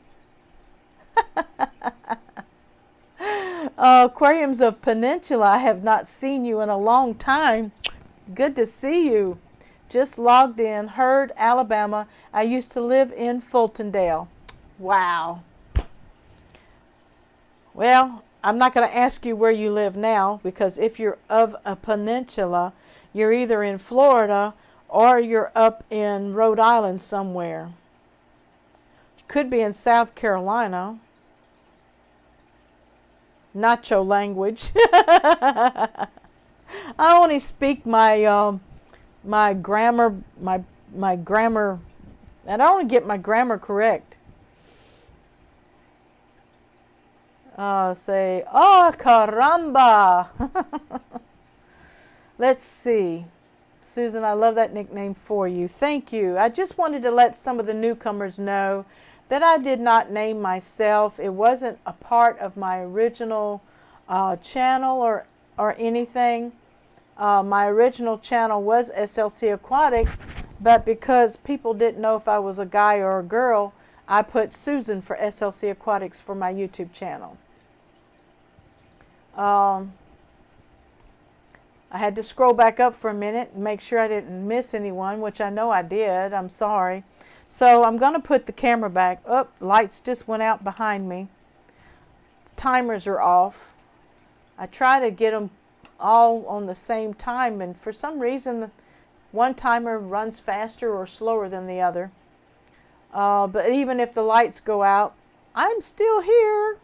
A: Aquariums of Peninsula, I have not seen you in a long time. Good to see you. Just logged in. Heard, Alabama. I used to live in Fultondale. Wow. Well, I'm not going to ask you where you live now, because if you're of a peninsula, you're either in Florida or you're up in Rhode Island somewhere. You could be in South Carolina. Nacho language. I only speak my my grammar, my grammar, and I only get my grammar correct. Say, oh, caramba. Let's see. Susan, I love that nickname for you. Thank you. I just wanted to let some of the newcomers know that I did not name myself. It wasn't a part of my original channel or anything. My original channel was SLC Aquatics, but because people didn't know if I was a guy or a girl, I put Susan for SLC Aquatics for my YouTube channel. I had to scroll back up for a minute and make sure I didn't miss anyone, which I know I did. I'm sorry. So I'm going to put the camera back. Oh, lights just went out behind me. Timers are off. I try to get them all on the same time, and for some reason one timer runs faster or slower than the other. But even if the lights go out, I'm still here.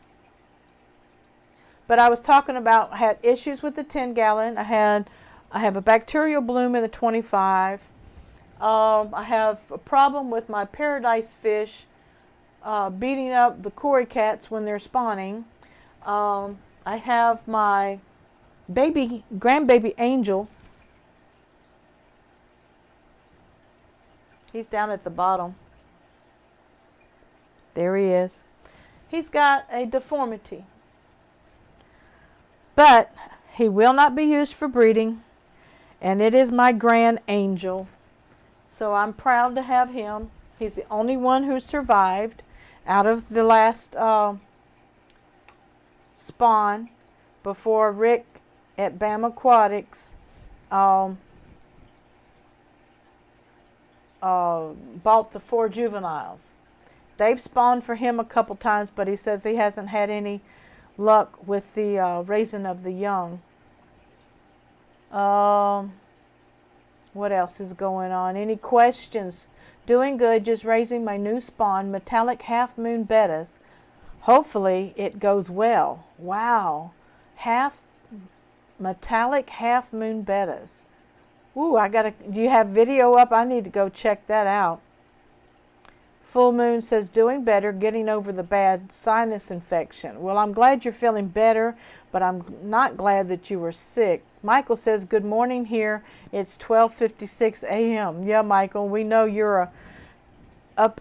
A: But I was talking about, I had issues with the 10 gallon. I have a bacterial bloom in the 25. I have a problem with my paradise fish beating up the cory cats when they're spawning. I have my grandbaby angel. He's down at the bottom. There he is. He's got a deformity. But he will not be used for breeding, and it is my grand angel. So I'm proud to have him. He's the only one who survived out of the last spawn before Rick at BAM Aquatics bought the 4 juveniles. They've spawned for him a couple times, but he says he hasn't had any luck with the raising of the young. What else is going on? Any questions? Doing good, just raising my new spawn, metallic half moon bettas. Hopefully it goes well. Wow. Metallic half moon bettas. Ooh, do you have video up? I need to go check that out. Full Moon says, doing better, getting over the bad sinus infection. Well, I'm glad you're feeling better, but I'm not glad that you were sick. Michael says, good morning here. It's 12:56 a.m. Yeah, Michael, we know you're up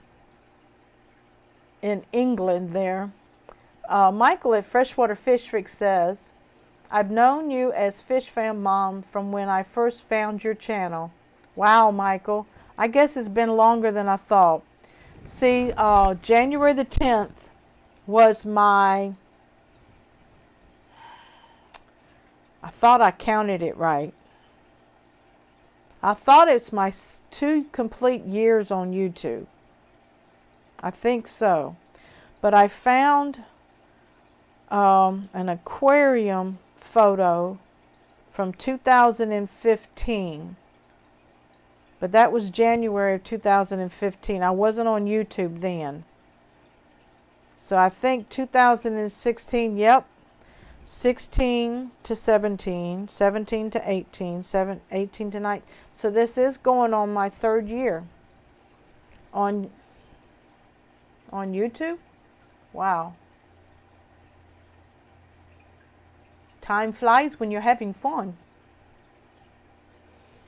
A: in England there. Michael at Freshwater Fish Freak says, I've known you as Fish Fam Mom from when I first found your channel. Wow, Michael. I guess it's been longer than I thought. See, January the 10th was I thought I counted it right. I thought it's my 2 complete years on YouTube. I think so. But I found an aquarium photo from 2015. But that was January of 2015. I wasn't on YouTube then. So I think 2016, yep. 16 to 17, 17 to 18, 18 to 19. So this is going on my 3rd year on YouTube. Wow. Time flies when you're having fun.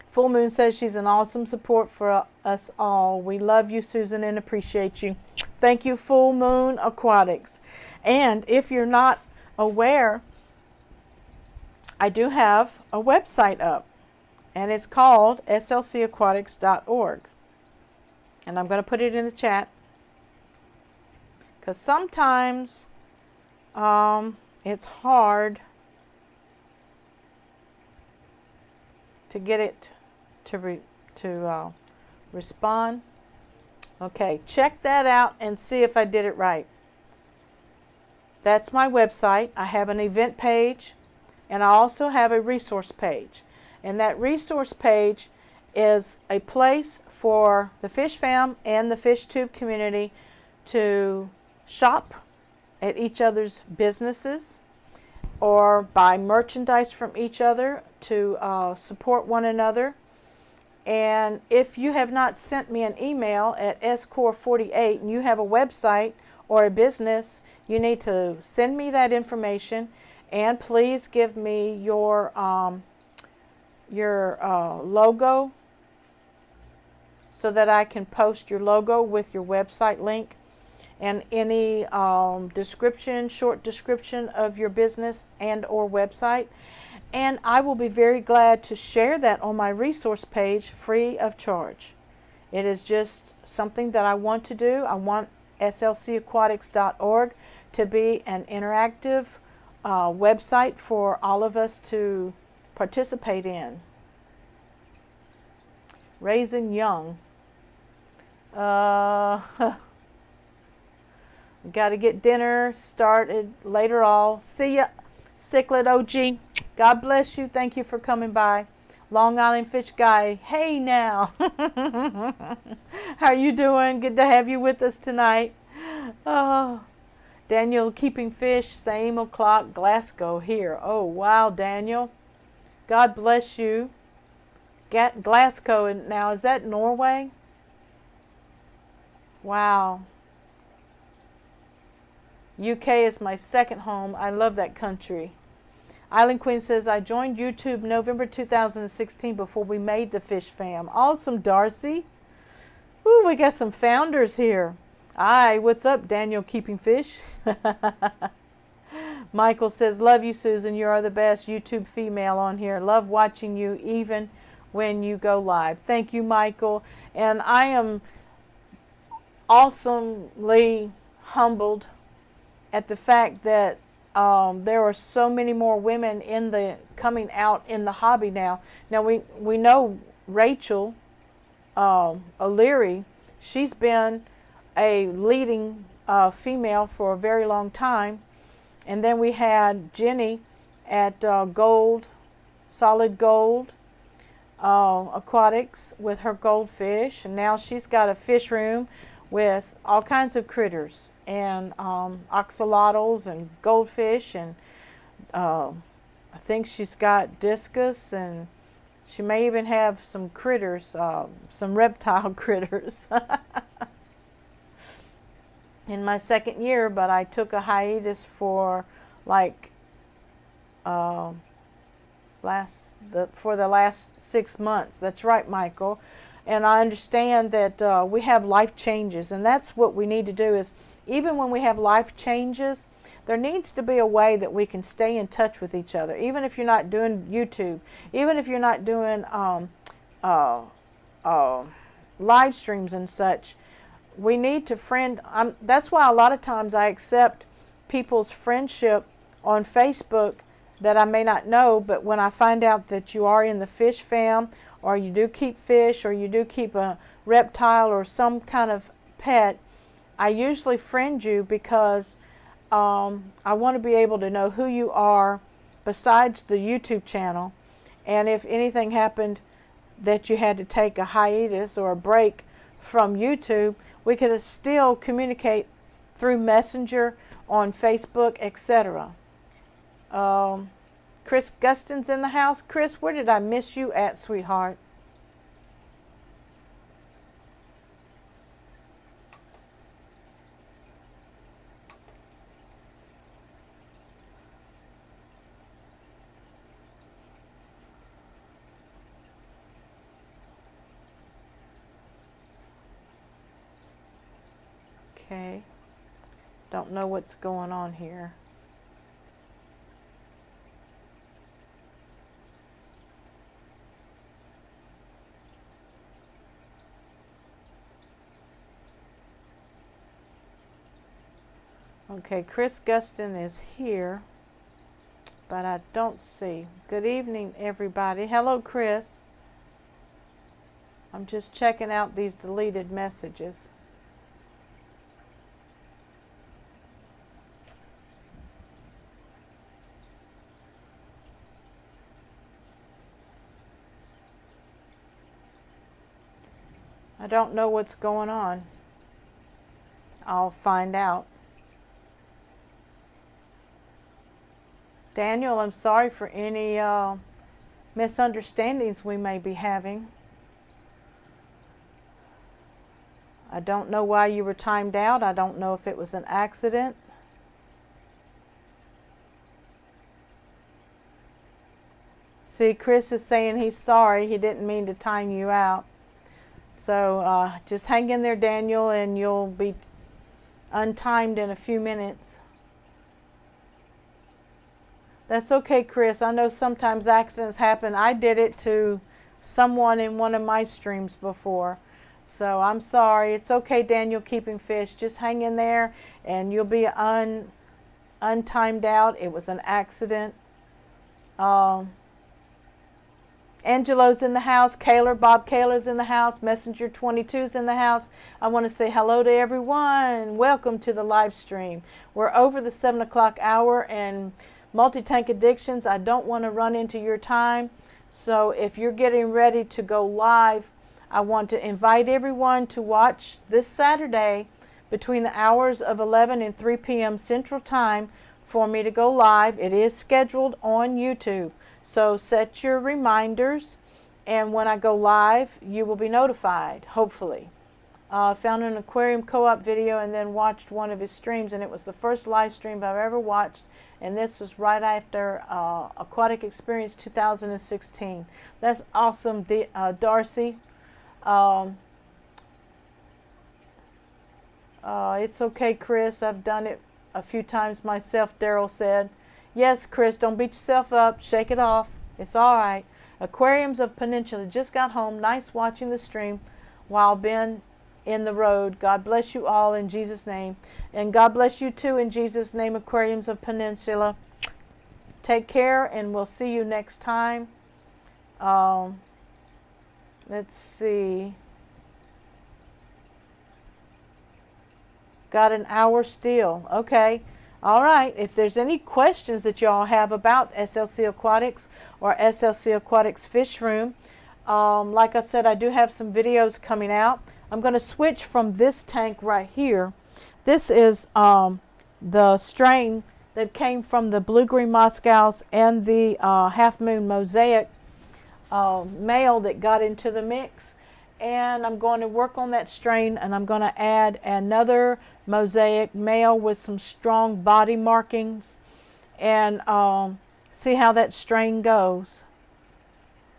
A: Full Moon says she's an awesome support for us all. We love you, Susan, and appreciate you. Thank you, Full Moon Aquatics. And if you're not aware, I do have a website up, and it's called slcaquatics.org. And I'm going to put it in the chat, because sometimes it's hard to get it to respond. Okay, check that out and see if I did it right. That's my website. I have an event page, and I also have a resource page. And that resource page is a place for the Fish Fam and the Fish Tube community to shop at each other's businesses or buy merchandise from each other to support one another. And if you have not sent me an email at score48 and you have a website or a business, you need to send me that information, and please give me your logo so that I can post your logo with your website link and any description, short description of your business and or website. And I will be very glad to share that on my resource page free of charge. It is just something that I want to do. I want slcaquatics.org to be an interactive website for all of us to participate in. Raising young. Got to get dinner started later on. See ya, Cichlid OG. God bless you. Thank you for coming by. Long Island Fish Guy. Hey now. How are you doing? Good to have you with us tonight. Oh, Daniel keeping fish, same o'clock, Glasgow here. Oh, wow, Daniel. God bless you. Glasgow, now is that Norway? Wow. UK is my second home. I love that country. Island Queen says, I joined YouTube November 2016 before we made the Fish Fam. Awesome, Darcy. Ooh, we got some founders here. Hi, what's up, Daniel Keeping Fish? Michael says, love you, Susan. You are the best YouTube female on here. Love watching you even when you go live. Thank you, Michael. And I am awesomely humbled at the fact that there are so many more women coming out in the hobby now. Now we know Rachel O'Leary. She's been a leading female for a very long time, and then we had Jenny at Solid Gold Aquatics with her goldfish, and now she's got a fish room with all kinds of critters and axolotls and goldfish, and I think she's got discus, and she may even have some critters, some reptile critters. In my second year, but I took a hiatus for like for the last 6 months. That's right, Michael. And I understand that we have life changes, and that's what we need to do is, even when we have life changes, there needs to be a way that we can stay in touch with each other, even if you're not doing YouTube, even if you're not doing live streams and such. We need to friend. That's why a lot of times I accept people's friendship on Facebook that I may not know, but when I find out that you are in the Fish Fam, or you do keep fish, or you do keep a reptile or some kind of pet, I usually friend you because I want to be able to know who you are besides the YouTube channel. And if anything happened that you had to take a hiatus or a break from YouTube, we could still communicate through Messenger, on Facebook, etc. Chris Gustin's in the house. Chris, where did I miss you at, sweetheart? Okay. Don't know what's going on here. Okay, Chris Gustin is here, but I don't see. Good evening, everybody. Hello, Chris. I'm just checking out these deleted messages. I don't know what's going on. I'll find out. Daniel, I'm sorry for any misunderstandings we may be having. I don't know why you were timed out. I don't know if it was an accident. See, Chris is saying he's sorry. He didn't mean to time you out. So just hang in there, Daniel, and you'll be untimed in a few minutes. That's okay, Chris. I know sometimes accidents happen. I did it to someone in one of my streams before. So I'm sorry. It's okay, Daniel, keeping fish. Just hang in there and you'll be untimed out. It was an accident. Angelo's in the house. Bob Kaler's in the house. Messenger 22's in the house. I want to say hello to everyone. Welcome to the live stream. We're over the 7 o'clock hour, and Multi-Tank Addictions, I don't want to run into your time. So if you're getting ready to go live, I want to invite everyone to watch this Saturday between the hours of 11 and 3 p.m. Central Time for me to go live. It is scheduled on YouTube. So set your reminders, and when I go live, you will be notified, hopefully. Found an aquarium co-op video and then watched one of his streams, and it was the first live stream I've ever watched, and this was right after Aquatic Experience 2016. That's awesome, Darcy. It's okay, Chris. I've done it a few times myself, Daryl said. Yes, Chris, don't beat yourself up. Shake it off. It's all right. Aquariums of Peninsula just got home. Nice watching the stream while been in the road. God bless you all in Jesus' name. And God bless you too in Jesus' name, Aquariums of Peninsula. Take care, and we'll see you next time. Let's see. Got an hour still. Okay. All right. If there's any questions that y'all have about SLC Aquatics or SLC Aquatics Fishroom, like I said, I do have some videos coming out. I'm going to switch from this tank right here. This is the strain that came from the blue-green Moscows and the Half Moon Mosaic male that got into the mix. And I'm going to work on that strain, and I'm going to add another Mosaic male with some strong body markings, and see how that strain goes.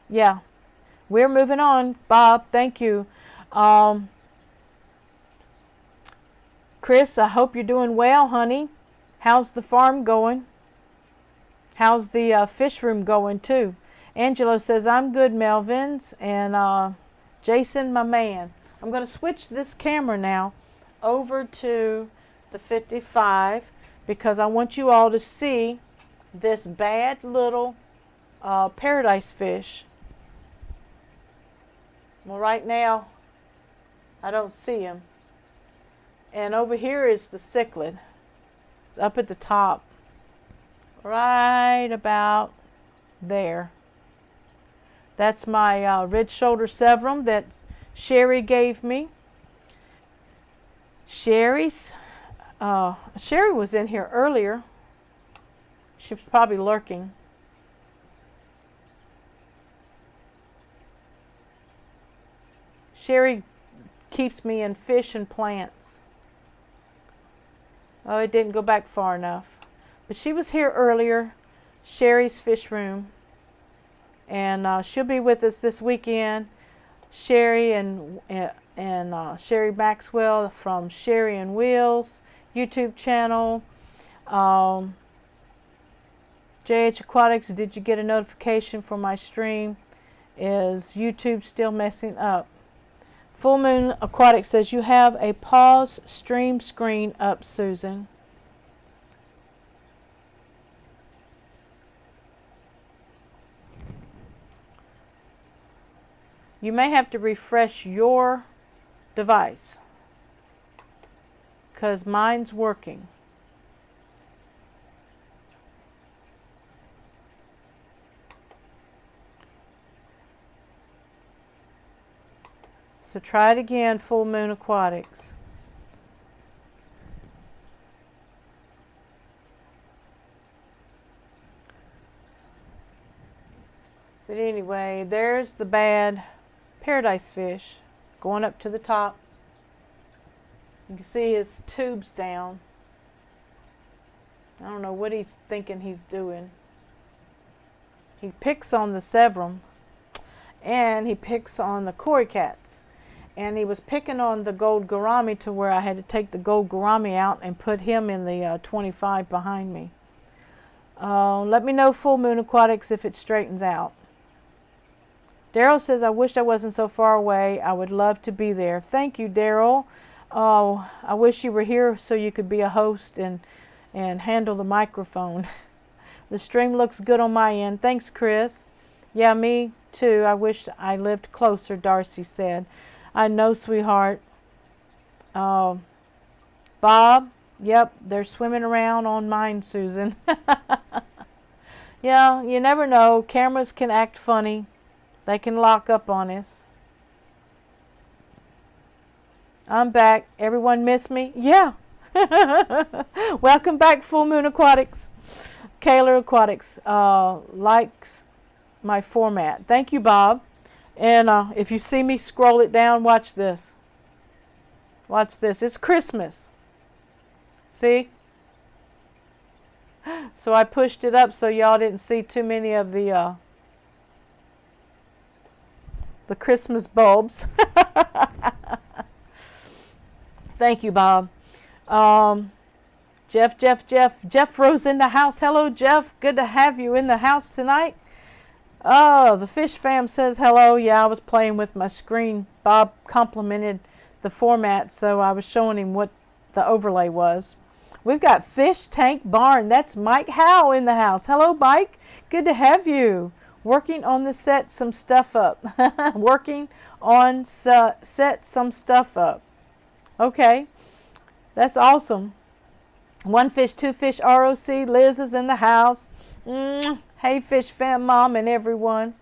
A: Yeah, we're moving on. Bob, thank you. Chris, I hope you're doing well, honey. How's the farm going? How's the fish room going too? Angelo says, I'm good, Melvins. And Jason, my man. I'm going to switch this camera now over to the 55 because I want you all to see this bad little paradise fish. Well, right now, I don't see him. And over here is the cichlid. It's up at the top, right about there. That's my red shoulder severum that Sherry gave me. Sherry was in here earlier. She's probably lurking. Sherry keeps me in fish and plants. Oh, it didn't go back far enough. But she was here earlier, Sherry's Fish Room. And she'll be with us this weekend. Sherry and Sherry Maxwell from Sherry and Wheels YouTube channel. JH Aquatics, did you get a notification for my stream? Is YouTube still messing up? Full Moon Aquatics says you have a pause stream screen up, Susan. You may have to refresh your device because mine's working. So try it again, Full Moon Aquatics. But anyway, there's the bad paradise fish going up to the top. You can see his tubes down. I don't know what he's thinking he's doing. He picks on the Severum and he picks on the Koi cats. And he was picking on the gold gourami to where I had to take the gold gourami out and put him in the 25 behind me. Let me know, Full Moon Aquatics, if it straightens out. Daryl says, I wished I wasn't so far away. I would love to be there. Thank you, Daryl. Oh, I wish you were here so you could be a host and handle the microphone. The stream looks good on my end. Thanks, Chris. Yeah, me too. I wish I lived closer, Darcy said. I know, sweetheart. Bob, yep, they're swimming around on mine, Susan. Yeah, you never know. Cameras can act funny. They can lock up on us. I'm back. Everyone miss me? Yeah. Welcome back, Full Moon Aquatics. Kayla Aquatics likes my format. Thank you, Bob. And if you see me scroll it down, watch this. Watch this. It's Christmas. See? So I pushed it up so y'all didn't see too many of the Christmas bulbs. Thank you, Bob. Jeff Rose in the house. Hello, Jeff. Good to have you in the house tonight. Oh, the Fish Fam says hello. Yeah, I was playing with my screen. Bob complimented the format, so I was showing him what the overlay was. We've got Fish Tank Barn. That's Mike Howe in the house. Hello, Mike. Good to have you. Working on the set some stuff up. Working on set some stuff up. Okay, that's awesome. One Fish, Two Fish, ROC. Liz is in the house. Hey, Fish Fam Mom and everyone.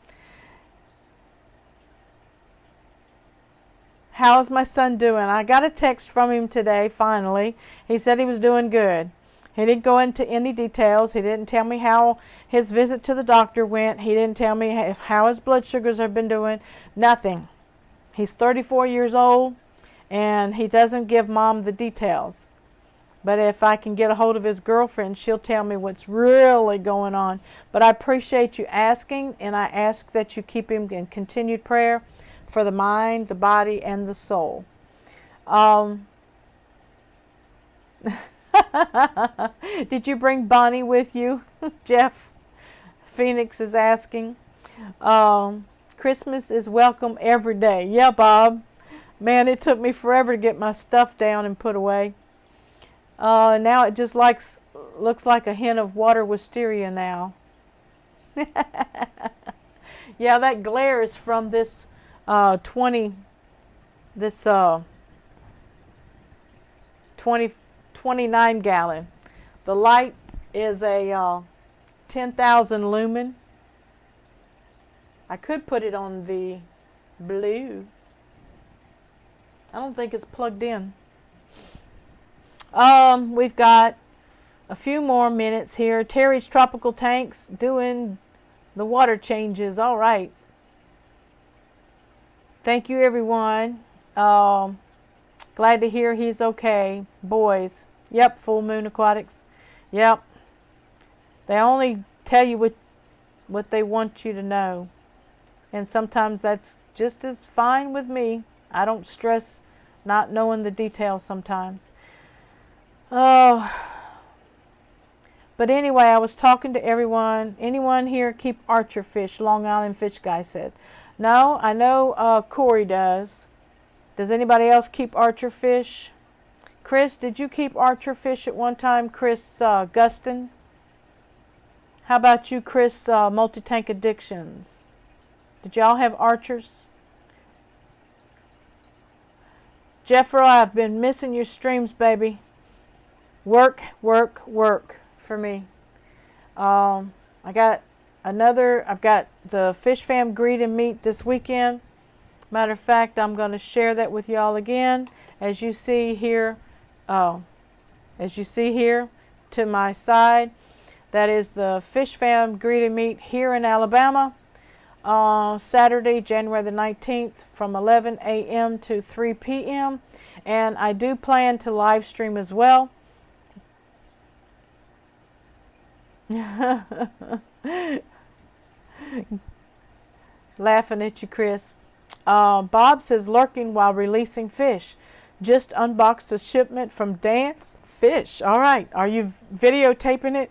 A: How's my son doing? I got a text from him today, finally. He said he was doing good. He didn't go into any details. He didn't tell me how his visit to the doctor went. He didn't tell me how his blood sugars have been doing. Nothing. He's 34 years old, and he doesn't give Mom the details. But if I can get a hold of his girlfriend, she'll tell me what's really going on. But I appreciate you asking, and I ask that you keep him in continued prayer for the mind, the body, and the soul. Did you bring Bonnie with you? Jeff Phoenix is asking. Christmas is welcome every day. Yeah, Bob. Man, it took me forever to get my stuff down and put away. Now it just looks like a hint of water wisteria now. Yeah, that glare is from this 29 gallon. The light is a 10,000 lumen. I could put it on the blue. I don't think it's plugged in. We've got a few more minutes here. Terry's Tropical Tanks doing the water changes. All right. Thank you, everyone. Glad to hear he's okay. Boys. Yep, Full Moon Aquatics. Yep. They only tell you what they want you to know. And sometimes that's just as fine with me. I don't stress not knowing the details sometimes. Oh. But anyway, I was talking to everyone. Anyone here keep archer fish? Long Island Fish Guy said. No, I know Corey does. Does anybody else keep archer fish? Chris, did you keep archer fish at one time? Chris Gustin? How about you, Chris Multi-Tank Addictions? Did y'all have archers? Jeffro, I've been missing your streams, baby. Work, work, work for me. I've got the Fish Fam Greet and Meet this weekend. Matter of fact, I'm going to share that with y'all again. As you see here, to my side, that is the Fish Fam Greet and Meet here in Alabama. Saturday, January the 19th from 11 a.m. to 3 p.m. And I do plan to live stream as well. Laughing at you, Chris. Bob says, lurking while releasing fish. Just unboxed a shipment from Dance Fish. All right. Are you videotaping it?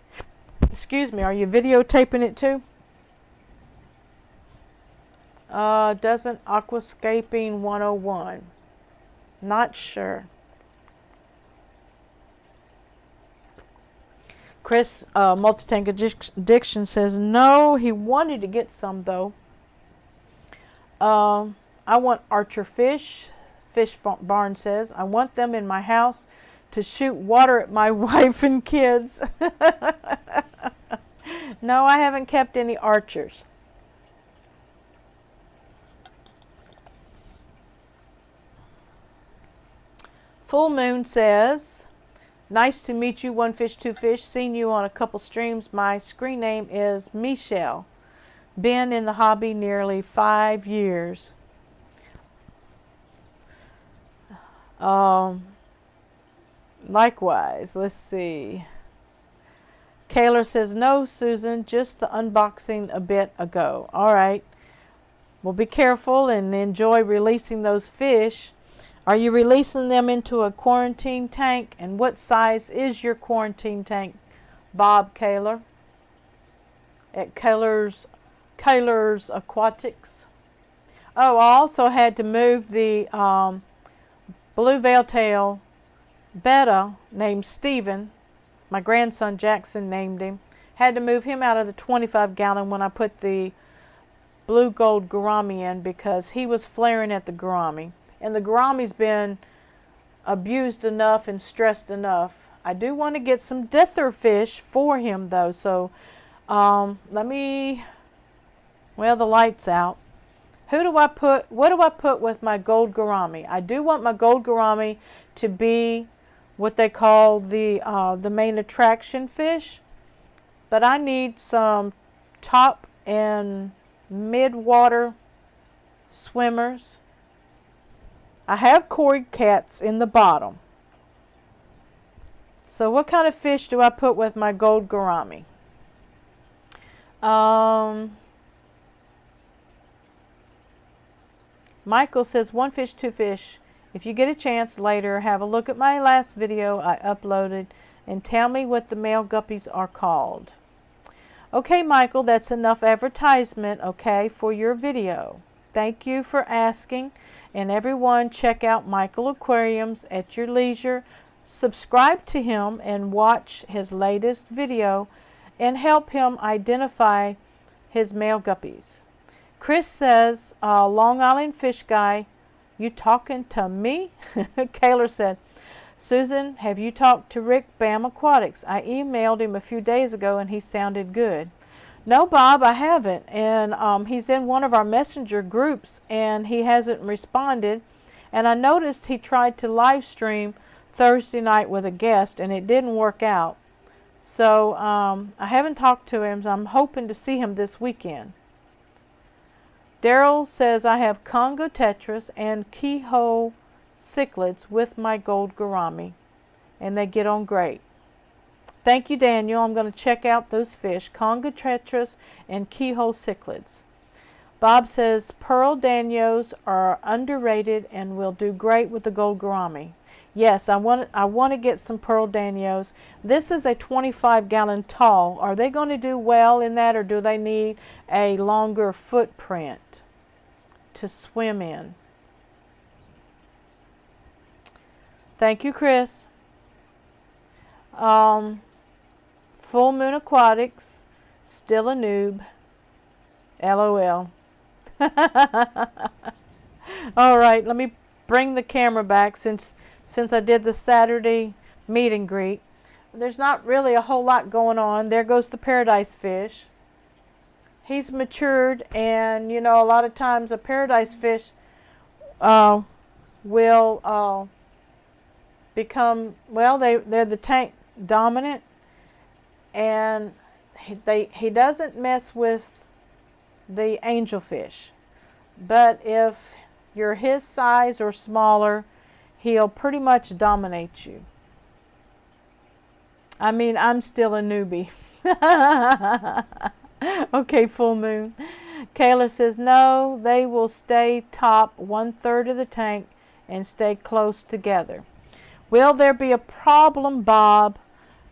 A: Excuse me. Are you videotaping it too? Doesn't Aquascaping 101? Not sure. Chris, Multi-Tank Addiction says, no, he wanted to get some though. I want archer fish. Fish Barn says, I want them in my house to shoot water at my wife and kids. No, I haven't kept any archers. Full Moon says, nice to meet you, One Fish, Two Fish. Seen you on a couple streams. My screen name is Michelle. Been in the hobby nearly 5 years. Likewise, let's see. Kaylor says, no, Susan, just the unboxing a bit ago. All right. Well, be careful and enjoy releasing those fish. Are you releasing them into a quarantine tank? And what size is your quarantine tank, Bob Kaylor? At Kaylor's Aquatics. Oh, I also had to move the blue veil-tail betta named Steven. My grandson Jackson named him. Had to move him out of the 25-gallon when I put the blue gold gourami in because he was flaring at the gourami. And the gourami's been abused enough and stressed enough. I do want to get some dither fish for him though. So let me, well, the light's out. What do I put with my gold gourami? I do want my gold gourami to be what they call the main attraction fish. But I need some top and mid-water swimmers. I have koi cats in the bottom. So what kind of fish do I put with my gold gourami? Michael says, One Fish, Two Fish. If you get a chance later, have a look at my last video I uploaded and tell me what the male guppies are called. Okay, Michael, that's enough advertisement, okay, for your video. Thank you for asking. And everyone, check out Michael Aquariums at your leisure. Subscribe to him and watch his latest video and help him identify his male guppies. Chris says, Long Island Fish Guy, you talking to me? Kaylor said, Susan, have you talked to Rick Bam Aquatics? I emailed him a few days ago and he sounded good. No, Bob, I haven't. And he's in one of our messenger groups and he hasn't responded. And I noticed he tried to live stream Thursday night with a guest and it didn't work out. So I haven't talked to him, so I'm hoping to see him this weekend. Daryl says, I have Congo tetras and keyhole cichlids with my gold gourami, and they get on great. Thank you, Daniel. I'm going to check out those fish, Congo tetras and keyhole cichlids. Bob says, pearl danios are underrated and will do great with the gold gourami. Yes, I want to get some pearl danios. This is a 25-gallon tall. Are they going to do well in that, or do they need a longer footprint to swim in? Thank you, Chris. Full Moon Aquatics, still a noob. LOL. All right, let me bring the camera back since I did the Saturday meet and greet. There's not really a whole lot going on. There goes the paradise fish. He's matured, and you know, a lot of times a paradise fish will become, well, they're the tank dominant, and he doesn't mess with the angelfish. But if you're his size or smaller, he'll pretty much dominate you. I mean, I'm still a newbie. Okay, Full Moon. Kayla says, no, they will stay top 1/3 of the tank and stay close together. Will there be a problem, Bob,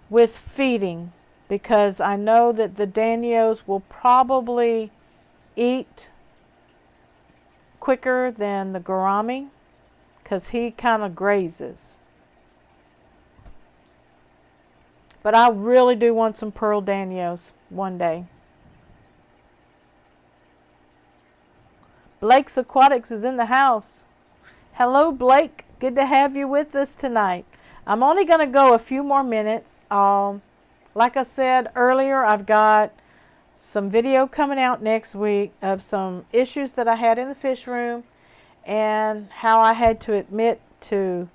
A: with feeding? Because I know that the Danios will probably eat quicker than the gourami, because he kind of grazes. But I really do want some pearl danios one day. Blake's Aquatics is in the house. Hello, Blake. Good to have you with us tonight. I'm only going to go a few more minutes. Like I said earlier, I've got some video coming out next week of some issues that I had in the fish room and how I had to admit to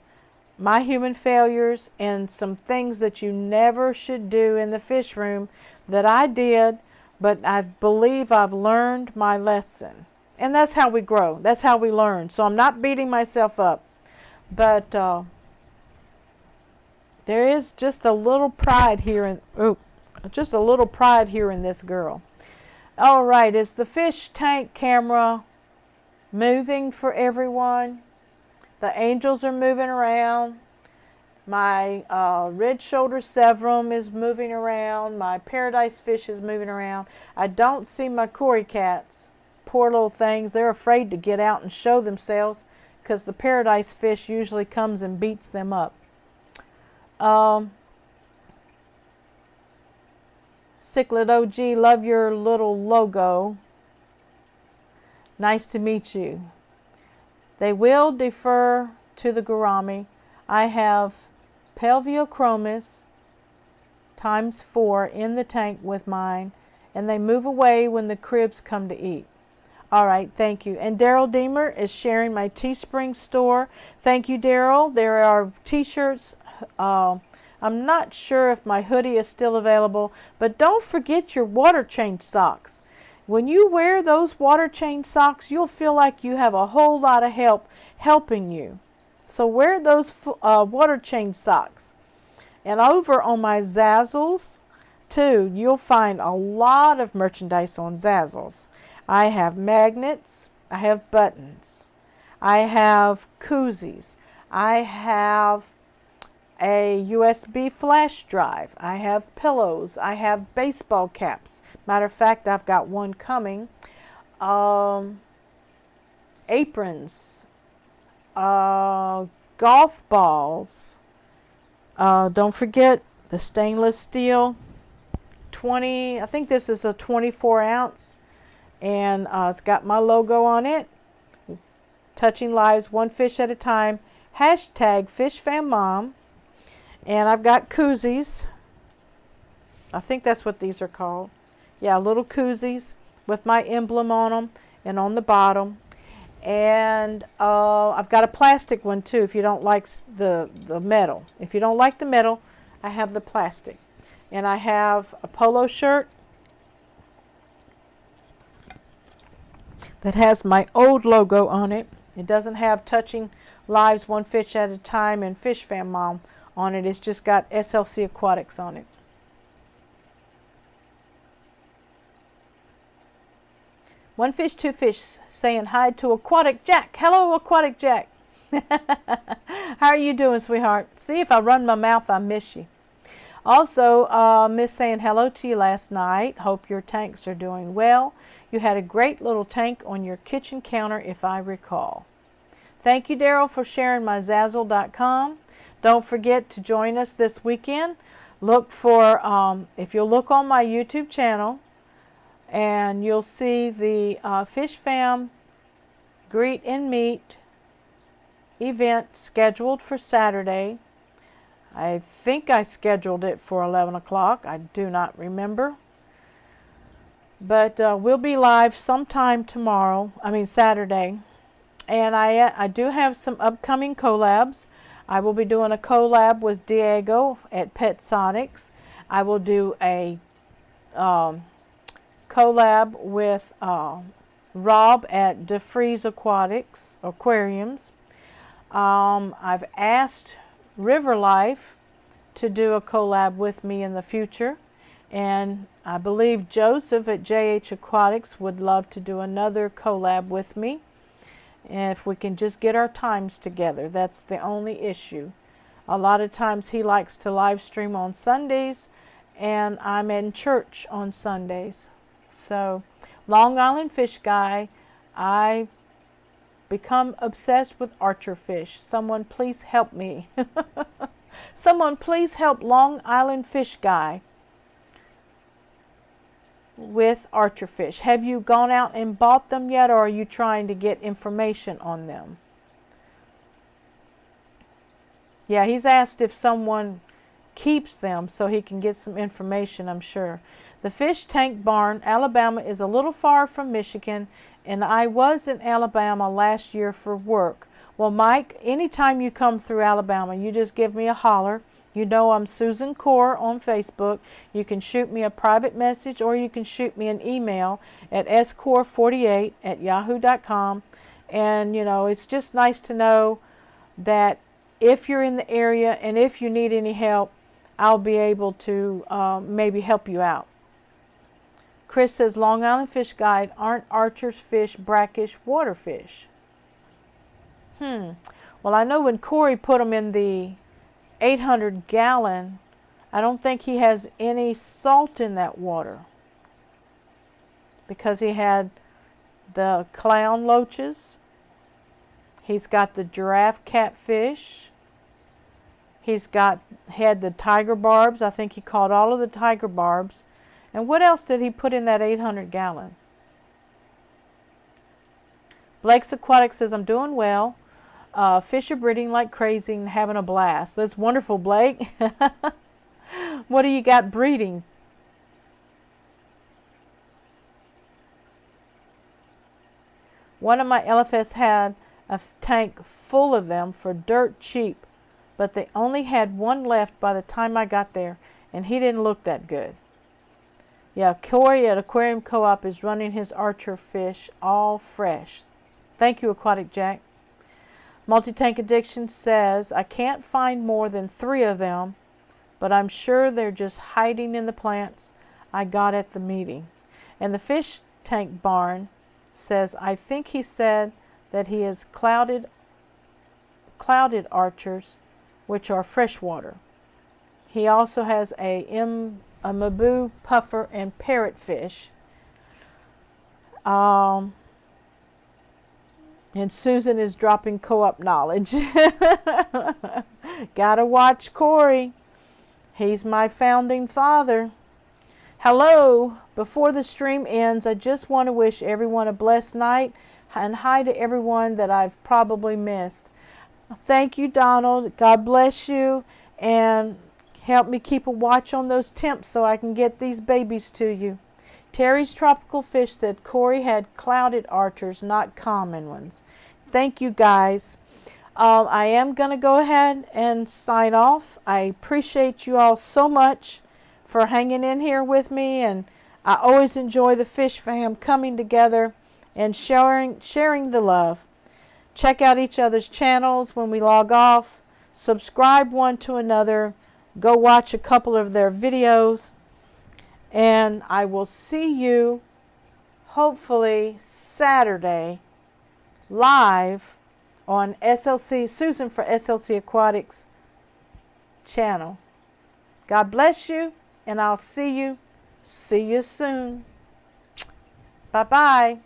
A: my human failures and some things that you never should do in the fish room that I did, but I believe I've learned my lesson. And that's how we grow. That's how we learn. So I'm not beating myself up. But there is just a little pride here in this girl. All right, is the fish tank camera moving for everyone? The angels are moving around. My red shoulder severum is moving around. My paradise fish is moving around. I don't see my cory cats. Poor little things. They're afraid to get out and show themselves because the paradise fish usually comes and beats them up. Cichlid OG, love your little logo. Nice to meet you. They will defer to the gourami. I have Pelviochromis ×4 in the tank with mine, and they move away when the cribs come to eat. All right, thank you. And Daryl Deemer is sharing my Teespring store. Thank you, Daryl. There are t-shirts. I'm not sure if my hoodie is still available, but don't forget your water change socks. When you wear those water change socks, you'll feel like you have a whole lot of help helping you. So wear those water change socks. And over on my Zazzles, too, you'll find a lot of merchandise on Zazzles. I have magnets, I have buttons, I have koozies, I have a USB flash drive, I have pillows, I have baseball caps. Matter of fact, I've got one coming. Aprons, golf balls. Don't forget the stainless steel 20, I think this is a 24 ounce. And it's got my logo on it. Touching lives one fish at a time. Hashtag FishFamMom. And I've got koozies. I think that's what these are called. Yeah, little koozies with my emblem on them and on the bottom. And I've got a plastic one too if you don't like the metal. If you don't like the metal, I have the plastic. And I have a polo shirt that has my old logo on it. It doesn't have Touching Lives One Fish at a Time and Fish Fam Mom on it. It's just got SLC Aquatics on it. One Fish, Two Fish saying hi to Aquatic Jack. Hello, Aquatic Jack. How are you doing, sweetheart? See, if I run my mouth, I miss you. Also, Miss saying hello to you last night. Hope your tanks are doing well. You had a great little tank on your kitchen counter, if I recall. Thank you, Daryl, for sharing my Zazzle.com. Don't forget to join us this weekend. Look for, if you'll look on my YouTube channel, and you'll see the Fish Fam Greet and Meet event scheduled for Saturday. I think I scheduled it for 11 o'clock. I do not remember. But we'll be live sometime Saturday. And I do have some upcoming collabs. I will be doing a collab with Diego at Petsonics. I will do a collab with Rob at DeFreeze Aquariums. I've asked River Life to do a collab with me in the future, and I believe Joseph at JH Aquatics would love to do another collab with me, if we can just get our times together. That's the only issue. A lot of times he likes to live stream on Sundays, and I'm in church on Sundays. So, Long Island Fish Guy, I become obsessed with archer fish. Someone please help me. Someone please help Long Island Fish Guy with archer fish. Have you gone out and bought them yet, or are you trying to get information on them? Yeah, he's asked if someone keeps them so he can get some information, I'm sure. The Fish Tank Barn, Alabama, is a little far from Michigan, and I was in Alabama last year for work. Well, Mike, anytime you come through Alabama, you just give me a holler. You know I'm Susan Core on Facebook. You can shoot me a private message, or you can shoot me an email at score48@yahoo.com. And, you know, it's just nice to know that if you're in the area and if you need any help, I'll be able to maybe help you out. Chris says, Long Island Fish Guide, aren't archer's fish brackish water fish? Well, I know when Corey put them in the 800 gallon, I don't think he has any salt in that water, because he had the clown loaches. He's got the giraffe catfish. He's had the tiger barbs. I think he caught all of the tiger barbs. And what else did he put in that 800 gallon? Blake's Aquatics says, I'm doing well. Fish are breeding like crazy and having a blast. That's wonderful, Blake. What do you got breeding? One of my LFS had a tank full of them for dirt cheap, but they only had one left by the time I got there, and he didn't look that good. Yeah, Corey at Aquarium Co-op is running his archer fish all fresh. Thank you, Aquatic Jack. Multi-Tank Addiction says, I can't find more than 3 of them, but I'm sure they're just hiding in the plants I got at the meeting. And the Fish Tank Barn says, I think he said that he has clouded archers, which are freshwater. He also has a Mabu puffer and parrotfish. And Susan is dropping co-op knowledge. Gotta watch Corey. He's my founding father. Hello. Before the stream ends, I just want to wish everyone a blessed night, and hi to everyone that I've probably missed. Thank you, Donald. God bless you, and help me keep a watch on those temps so I can get these babies to you. Terry's Tropical Fish said Corey had clouded archers, not common ones. Thank you, guys. I am going to go ahead and sign off. I appreciate you all so much for for hanging in here with me, and I always enjoy the Fish Fam coming together and sharing the love. Check out each other's channels when we log off. Subscribe one to another. Go watch a couple of their videos. And I will see you hopefully Saturday live on SLC, Susan for SLC Aquatics channel. God bless you, and I'll see you soon. Bye-bye.